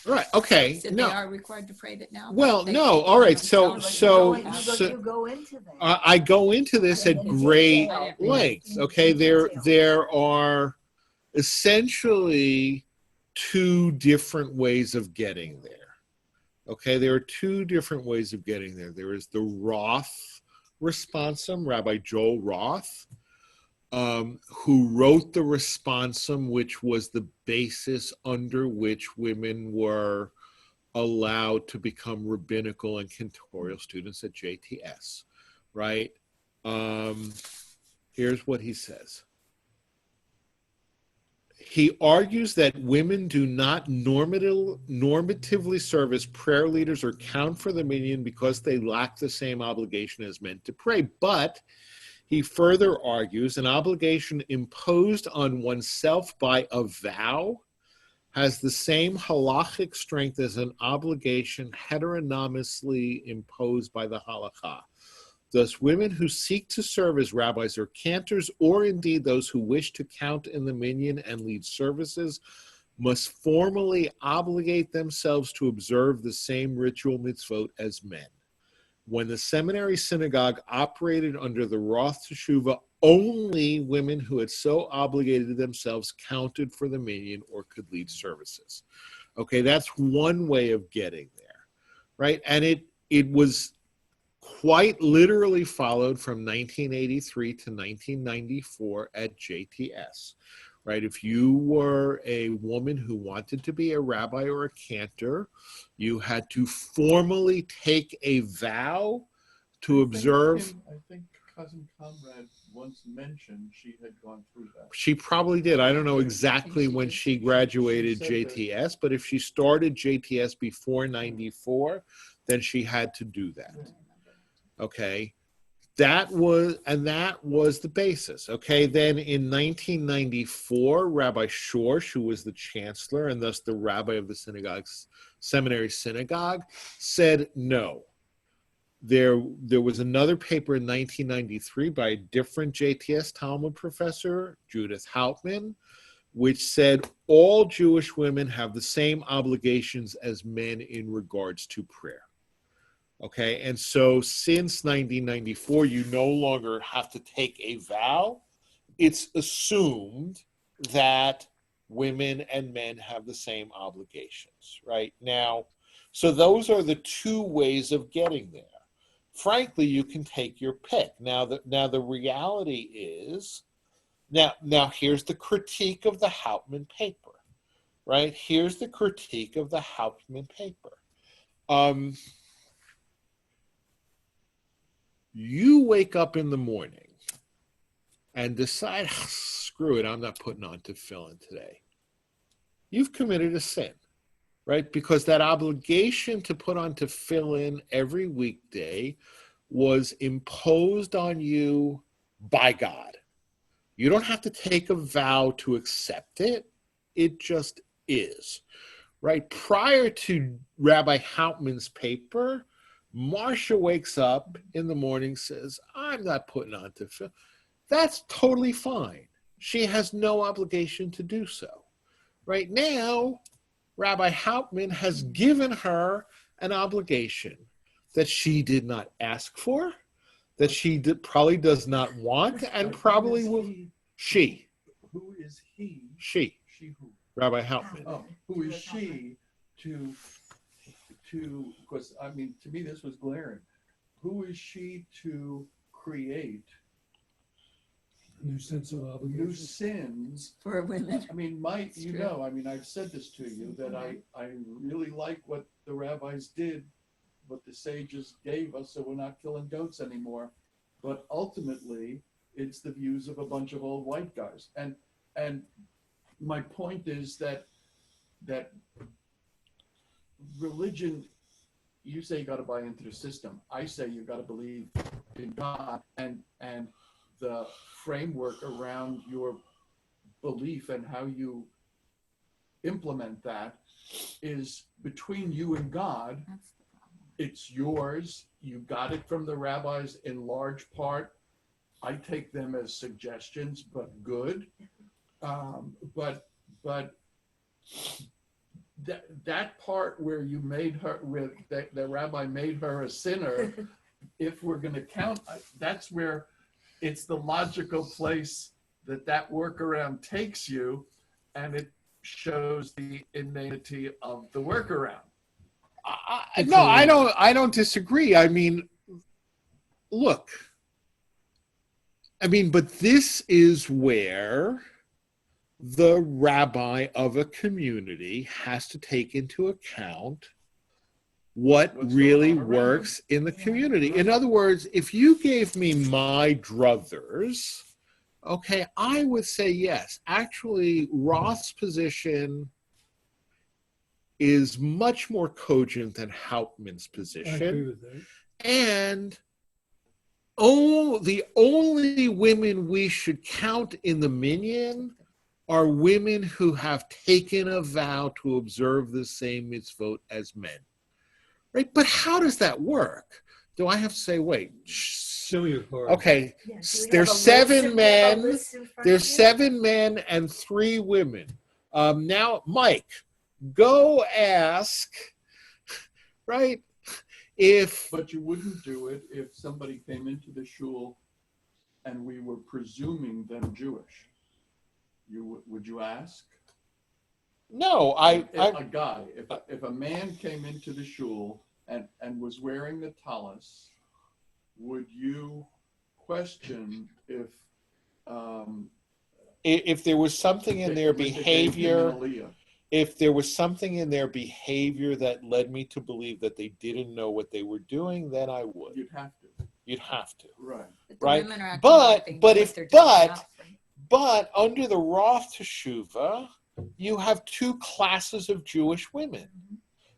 Right. Okay. So No. they are required to pray that now? Well, They- no. All right. So You go into that. I go into this at great length. Okay. There are essentially 2 different ways of getting there. Okay. There are 2 different ways of getting there. There is the Roth responsum, Rabbi Joel Roth, who wrote the responsum, which was the basis under which women were allowed to become rabbinical and cantorial students at JTS, right? Here's what he says. He argues that women do not normatively serve as prayer leaders or count for the minyan because they lack the same obligation as men to pray. But he further argues an obligation imposed on oneself by a vow has the same halachic strength as an obligation heteronomously imposed by the halacha. Thus, women who seek to serve as rabbis or cantors, or indeed those who wish to count in the minyan and lead services, must formally obligate themselves to observe the same ritual mitzvot as men. When the seminary synagogue operated under the Roth Teshuvah, only women who had so obligated themselves counted for the minyan or could lead services. Okay, that's one way of getting there, right? And it was quite literally followed from 1983 to 1994 at JTS, right? If you were a woman who wanted to be a rabbi or a cantor, you had to formally take a vow to observe. I think Cousin Conrad once mentioned she had gone through that. She probably did. I don't know exactly when she graduated JTS, but if she started JTS before 94, then she had to do that. Okay. That was the basis. Okay. Then in 1994, Rabbi Schorsch, who was the chancellor and thus the rabbi of the seminary synagogue, said no. there was another paper in 1993 by a different JTS Talmud professor, Judith Hauptman, which said all Jewish women have the same obligations as men in regards to prayer. Okay, and so since 1994, you no longer have to take a vow. It's assumed that women and men have the same obligations, right? Now, so those are the two ways of getting there. Frankly, you can take your pick. Now the reality is, now here's the critique of the Hauptman paper, right? Here's the critique of the Hauptman paper. You wake up in the morning and decide, screw it, I'm not putting on tefillin today. You've committed a sin, right? Because that obligation to put on tefillin every weekday was imposed on you by God. You don't have to take a vow to accept it. It just is, right? Prior to Rabbi Hauptman's paper, Marcia wakes up in the morning, says, I'm not putting on tefillin. That's totally fine. She has no obligation to do so. Right now, Rabbi Hauptman has given her an obligation that she did not ask for, that she probably does not want, and probably will. She. Who is he? She. She who? Rabbi Hauptman. Oh, who is she to, because I mean, to me, this was glaring. Who is she to create New sense of new obligation. sins? For women. I mean, I mean, I've said this to you, that I really like what the rabbis did, what the sages gave us, so we're not killing goats anymore. But ultimately, it's the views of a bunch of old white guys. And my point is that religion, you say you got to buy into the system. I say you got to believe in God, and the framework around your belief and how you implement that is between you and God. It's yours. You got it from the rabbis in large part. I take them as suggestions, but good. But that part where you made her, where the rabbi made her a sinner, if we're going to count, that's where it's the logical place that workaround takes you, and it shows the inanity of the workaround. No, I don't disagree. I mean, look, but this is where the rabbi of a community has to take into account what really works in the community. In other words, if you gave me my druthers, okay, I would say yes. Actually, Roth's position is much more cogent than Hauptman's position. I agree with that. And the only women we should count in the minyan are women who have taken a vow to observe the same mitzvot as men. Right? But how does that work? Do I have to say, wait, Show me your card. okay, Yeah, do we have there's a list? seven Do we have a men, list in front of there's you? 7 men and 3 women. Now, Mike, go ask, right? But you wouldn't do it if somebody came into the shul and we were presuming them Jewish. Would you ask? No, A guy, if a man came into the shul and was wearing the talis, would you question if there was something in their if they gave him behavior, an aliyah? if there was something in their behavior that led me to believe that they didn't know what they were doing, then I would. You'd have to. You'd have to. Right. But the Right. women are acting But- like they know but what if- they're doing but- enough, right? But under the Roth Teshuvah, you have 2 classes of Jewish women.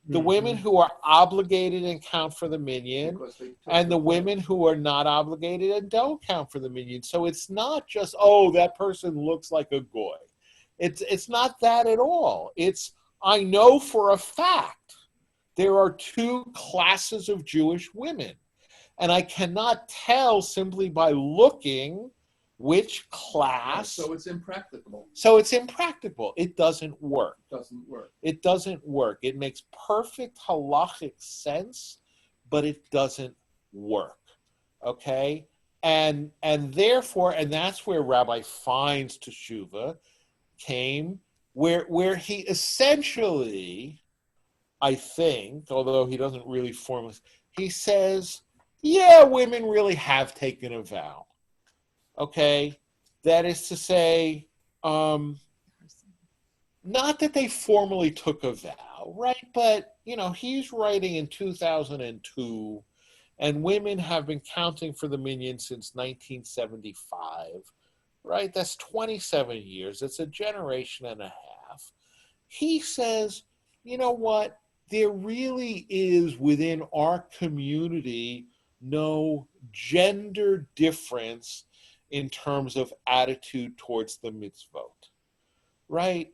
The women who are obligated and count for the minyan, Because they took and the pledge. women who are not obligated and don't count for the minyan. So it's not just, oh, that person looks like a goy. It's not that at all. It's, I know for a fact there are 2 classes of Jewish women. And I cannot tell simply by looking which class. So it's impracticable. So it's impractical. It doesn't work. Doesn't work. It doesn't work. It makes perfect halachic sense, but it doesn't work. Okay? And therefore, and that's where Rabbi Fein's teshuva came, where he essentially, I think, although he doesn't really formally, he says, yeah, women really have taken a vow. Okay? That is to say, not that they formally took a vow, right? But, he's writing in 2002, and women have been counting for the minyan since 1975, right? That's 27 years. It's a generation and a half. He says, you know what? There really is within our community no gender difference in terms of attitude towards the mitzvot, right?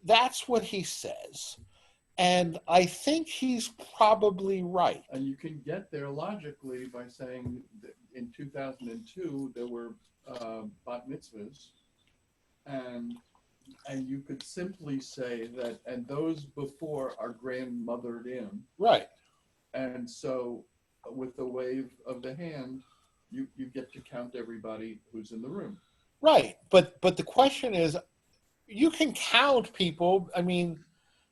That's what he says. And I think he's probably right. And you can get there logically by saying that in 2002 there were bat mitzvahs, and you could simply say that, and those before are grandmothered in. Right. And so with the wave of the hand, you get to count everybody who's in the room. Right. But the question is, you can count people,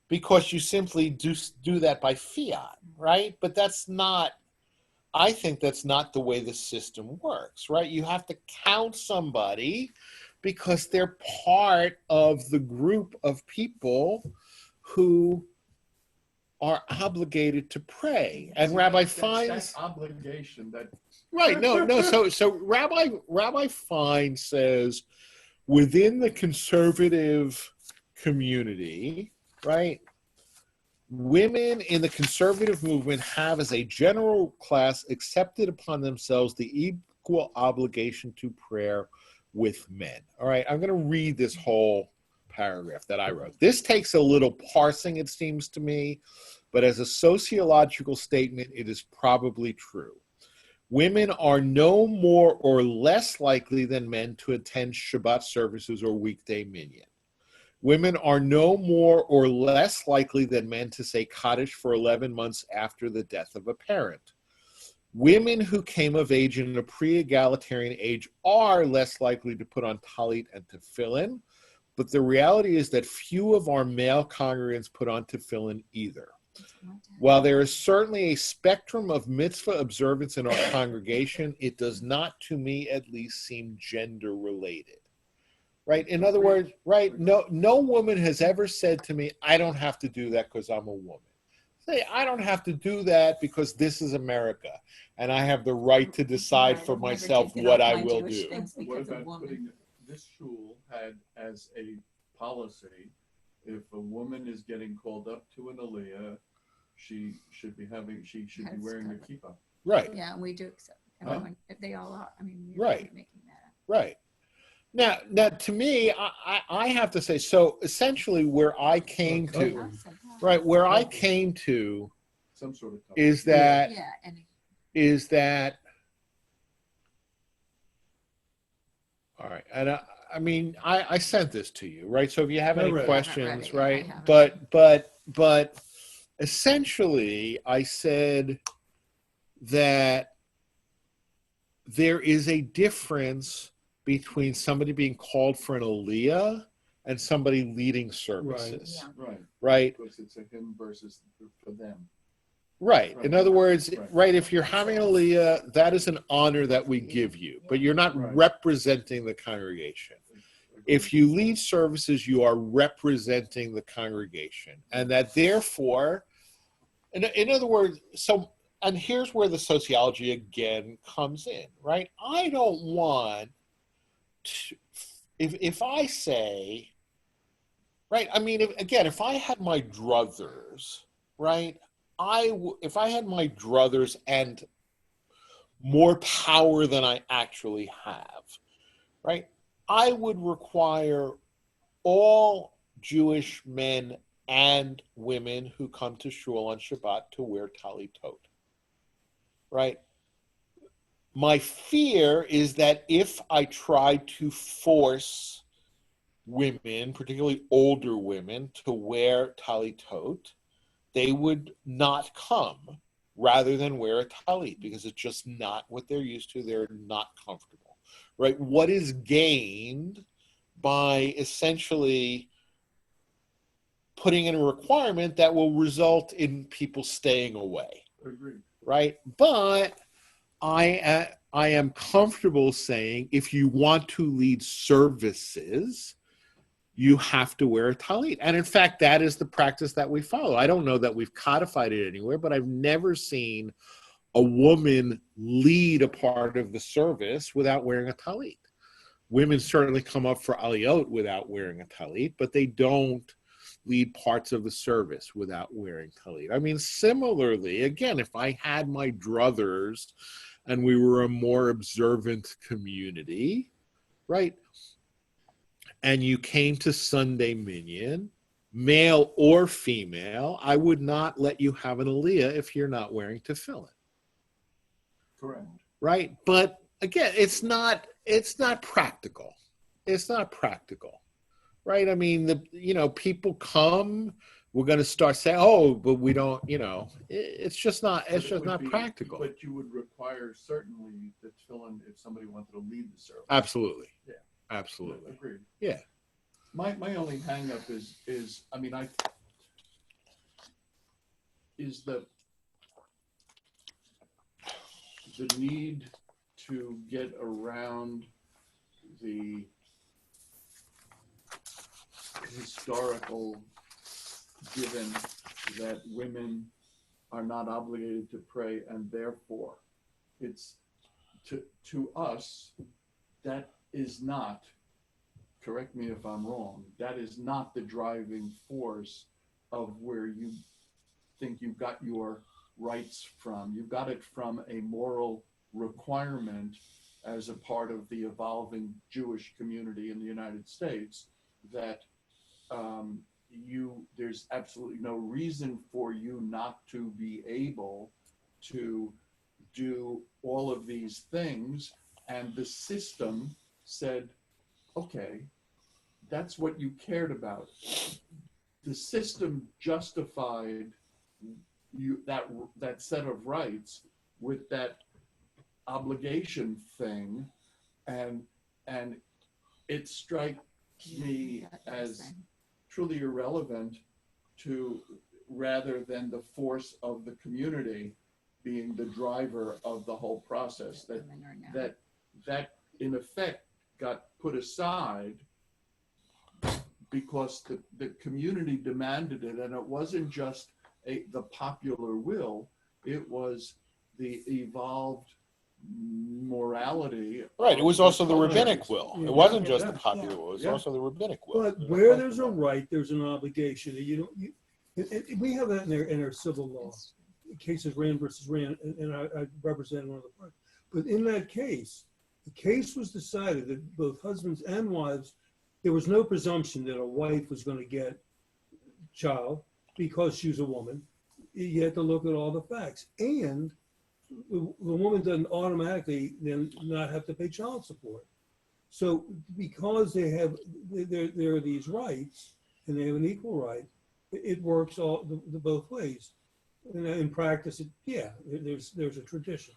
because you simply do that by fiat, right? But I think that's not the way the system works, right? You have to count somebody because they're part of the group of people who are obligated to pray. And Rabbi Fein's that obligation that right. No. So Rabbi Fein says within the conservative community, right? Women in the conservative movement have, as a general class, accepted upon themselves the equal obligation to prayer with men. All right, I'm going to read this whole paragraph that I wrote. This takes a little parsing, it seems to me, but as a sociological statement, it is probably true. Women are no more or less likely than men to attend Shabbat services or weekday minyan. Women are no more or less likely than men to say Kaddish for 11 months after the death of a parent. Women who came of age in a pre-egalitarian age are less likely to put on talit and tefillin, but the reality is that few of our male congregants put on tefillin either. While there is certainly a spectrum of mitzvah observance in our congregation, it does not, to me at least, seem gender-related. Right? In other words, right? No woman has ever said to me, I don't have to do that because I'm a woman. Say, I don't have to do that because this is America, and I have the right to decide for myself what I will do. What about putting this shul had as a policy, if a woman is getting called up to an aliyah, she should be wearing a kippah. Right. Yeah, and we do accept everyone. If they all are. We're Right. making that up. Right. Now, to me, I have to say, so essentially where I came to, right, where I came to Some sort of is that, Yeah, and all right, and I sent this to you, right? So if you have any Right. questions, Right, I right? have it. But essentially, I said that there is a difference between somebody being called for an aliyah and somebody leading services, right? Because it's a him versus for them. Right. In other words, Right. right, if you're having an aliyah, that is an honor that we give you, but you're not Right. representing the congregation. If you lead services, you are representing the congregation. And that therefore, in other words, and here's where the sociology again comes in, right? I don't want to, if I say, right, if I had my druthers, right, if I had my druthers and more power than I actually have, right, I would require all Jewish men and women who come to shul on Shabbat to wear talitot, right? My fear is that if I try to force women, particularly older women, to wear talitot, they would not come rather than wear a talit because it's just not what they're used to. They're not comfortable, right? What is gained by essentially putting in a requirement that will result in people staying away? Agreed. Right? But I am comfortable saying if you want to lead services, you have to wear a talit. And in fact, that is the practice that we follow. I don't know that we've codified it anywhere, but I've never seen a woman lead a part of the service without wearing a talit. Women certainly come up for aliyot without wearing a talit, but they don't lead parts of the service without wearing talit. I mean, similarly, again, if I had my druthers and we were a more observant community, right? And you came to Sunday Minyan, male or female, I would not let you have an aliyah if you're not wearing tefillin. Correct. Right? But again, it's not practical. It's not practical. Right? I mean, people come, we're going to start saying, oh, but we don't, it's just not practical. But you would require certainly the tefillin if somebody wanted to lead the service. Absolutely. Yeah. Absolutely. Agreed. Yeah. My only hang up is the need to get around the historical given that women are not obligated to pray, and therefore it's to us that is not, correct me if I'm wrong, that is not the driving force of where you think you got your rights from. You got it from a moral requirement as a part of the evolving Jewish community in the United States that there's absolutely no reason for you not to be able to do all of these things. And the system said, okay, that's what you cared about. The system justified that set of rights with that obligation thing, and it strikes me as truly irrelevant to rather than the force of the community being the driver of the whole process, that in effect got put aside because the community demanded it, and it wasn't just the popular will, it was the evolved morality. Right, it was also the rabbinic will. Yeah. It wasn't just Yeah. the popular will, it was Yeah. also the rabbinic will. But where there's a right, there's an obligation. We have that in our civil law. Cases Rand versus Rand, and I represent one of the parties. But in that case, the case was decided that both husbands and wives, there was no presumption that a wife was going to get child because she was a woman. You had to look at all the facts. And the woman doesn't automatically then not have to pay child support. So because there are these rights and they have an equal right, it works all the both ways. And in practice, there's a tradition.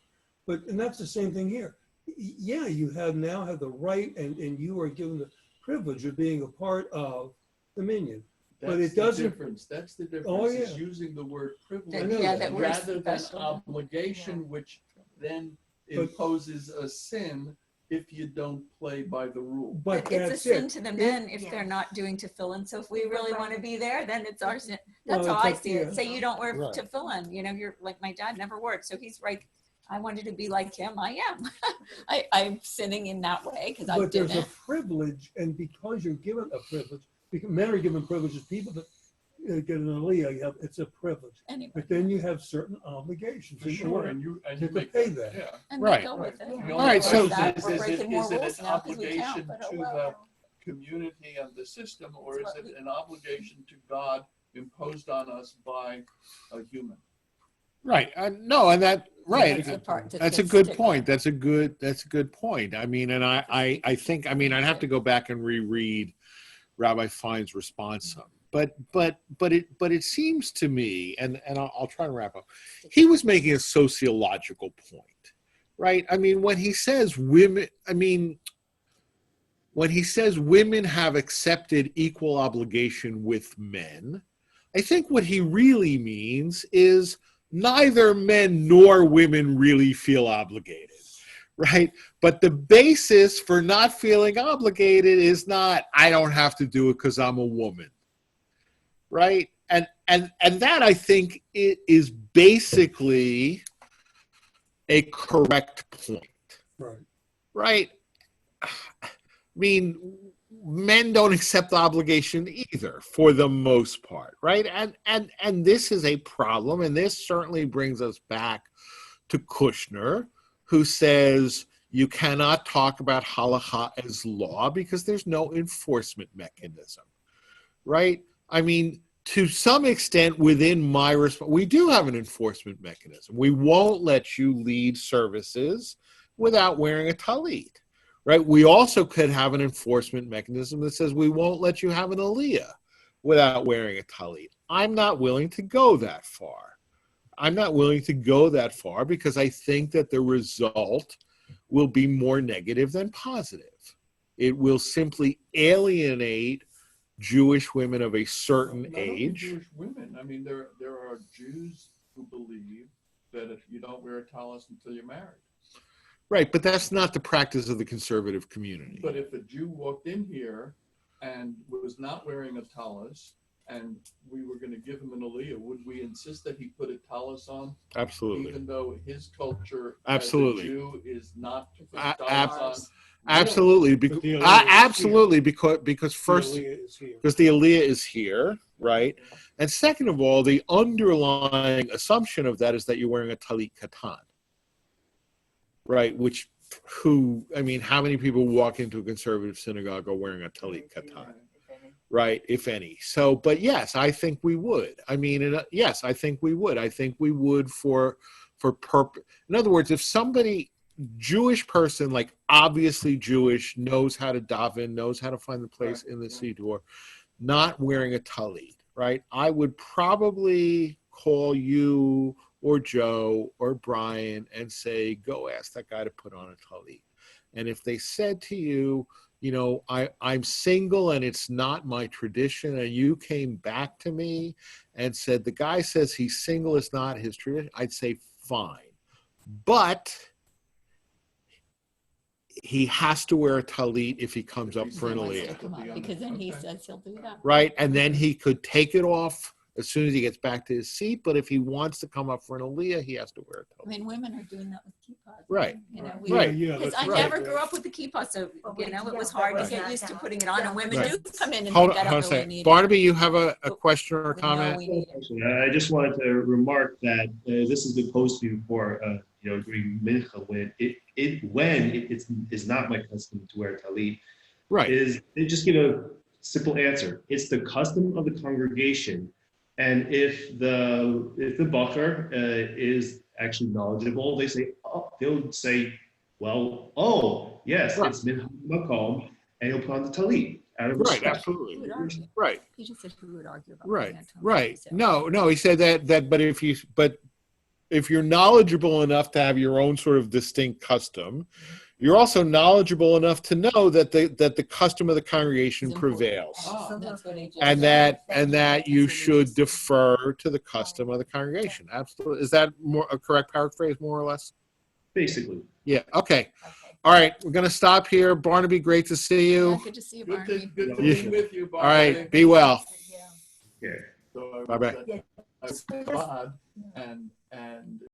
And that's the same thing here. Yeah, you now have the right and you are given the privilege of being a part of the minyan. But it doesn't. That's the difference. Oh, yeah. Is using the word privilege that we're rather than special. obligation, which then imposes a sin if you don't play by the rule. But it's a that's sin it. to the men if Yeah. they're not doing tefillin. So if we really want to be there, then it's our sin. Well, That's how it's I up see to it. you. Say you don't wear Right. tefillin. You're like my dad never wore it. So he's right. I wanted to be like him. I am. I'm sinning in that way because I But there's a didn't. privilege, and because you're given a privilege, because men are given privileges, people that get an aliyah, it's a privilege. Anyway, But then you have certain obligations. For in sure, order and you to make pay that. that. Yeah. and Right. we go with it. Right. The All only right, so- question We're breaking more is it rules an now 'cause we count, obligation but oh to well. the community and the system, or is That's it what an obligation to God imposed on us by a human? Right. No, and that right. That's the part that That's a gets good sticky. point. That's a good point. I mean, and I think, I mean, I'd have to go back and reread Rabbi Fein's response some. But it seems to me, and I'll try to wrap up. He was making a sociological point, right? I mean, when he says women have accepted equal obligation with men, I think what he really means is neither men nor women really feel obligated, right? But the basis for not feeling obligated is not, I don't have to do it because I'm a woman, right? And that, I think, it is basically a correct point, Right. right? I mean, men don't accept obligation either, for the most part, right? And this is a problem, and this certainly brings us back to Kushner, who says you cannot talk about halacha as law because there's no enforcement mechanism, right? I mean, to some extent, within my response, we do have an enforcement mechanism. We won't let you lead services without wearing a talit. Right? We also could have an enforcement mechanism that says we won't let you have an aliyah without wearing a talit. I'm not willing to go that far. I'm not willing to go that far because I think that the result will be more negative than positive. It will simply alienate Jewish women of a certain Not only age. Jewish women. I mean, there are Jews who believe that if you don't wear a tallis until you're married. Right, but that's not the practice of the conservative community. But if a Jew walked in here and was not wearing a tallis, and we were going to give him an aliyah, would we insist that he put a tallis on? Absolutely. Even though his culture Absolutely. as a Jew is not to put A- tallis on? Absolutely, But the aliyah is absolutely, because first, The aliyah is here. because the aliyah is here, right? And second of all, the underlying assumption of that is that you're wearing a talit katan, right? I mean, how many people walk into a conservative synagogue are wearing a talit katan, right? If any. So, but yes, I think we would. I mean, yes, I think we would. I think we would for purpose. In other words, if somebody, Jewish person, like obviously Jewish, knows how to daven, knows how to find the place in the siddur, not wearing a talit, right? I would probably call you or Joe or Brian and say, go ask that guy to put on a talit. And if they said to you, you know, I'm single and it's not my tradition, and you came back to me and said, the guy says he's single, it's not his tradition, I'd say, fine. But he has to wear a talit if he comes up for an He wants to aliyah, come up, because then he says he'll do that. right? And then he could take it off as soon as he gets back to his seat. But if he wants to come up for an aliyah, he has to wear a I talit. mean, women are doing that with kippahs. Right. You know, Right. Because I right. never grew up with the kippah, so you know it was hard to get used to putting it on. And women Right. do come in and Hold think, I on a don't really second. need it. Barnaby, you have a question or a We know comment? we need it. Actually, I just wanted to remark that this has been posed to me before, during mincha when it's not my custom to wear talit. Right. Is they just give a simple answer. It's the custom of the congregation, and if the bacher is actually knowledgeable, they'll say, well, oh yes, Right. it's mincha makom, and he'll put on the talit out of Right. respect. Who Absolutely. would argue? Right. He just said who would argue about Right. putting it on. Right. So- No, he said that, but if you're knowledgeable enough to have your own sort of distinct custom, you're also knowledgeable enough to know that the custom of the congregation It's important. prevails, That's what he just and said. that you should defer to the custom of the congregation. Absolutely. Is that more a correct paraphrase, more or less? Basically. Yeah. Okay. Okay. All right. We're going to stop here. Barnaby, great to see Yeah, you. good to see you, Good Barnaby. to Yeah. be with you, All Barnaby. right. Be well. Yeah. So I was Bye-bye. at- I was at God, and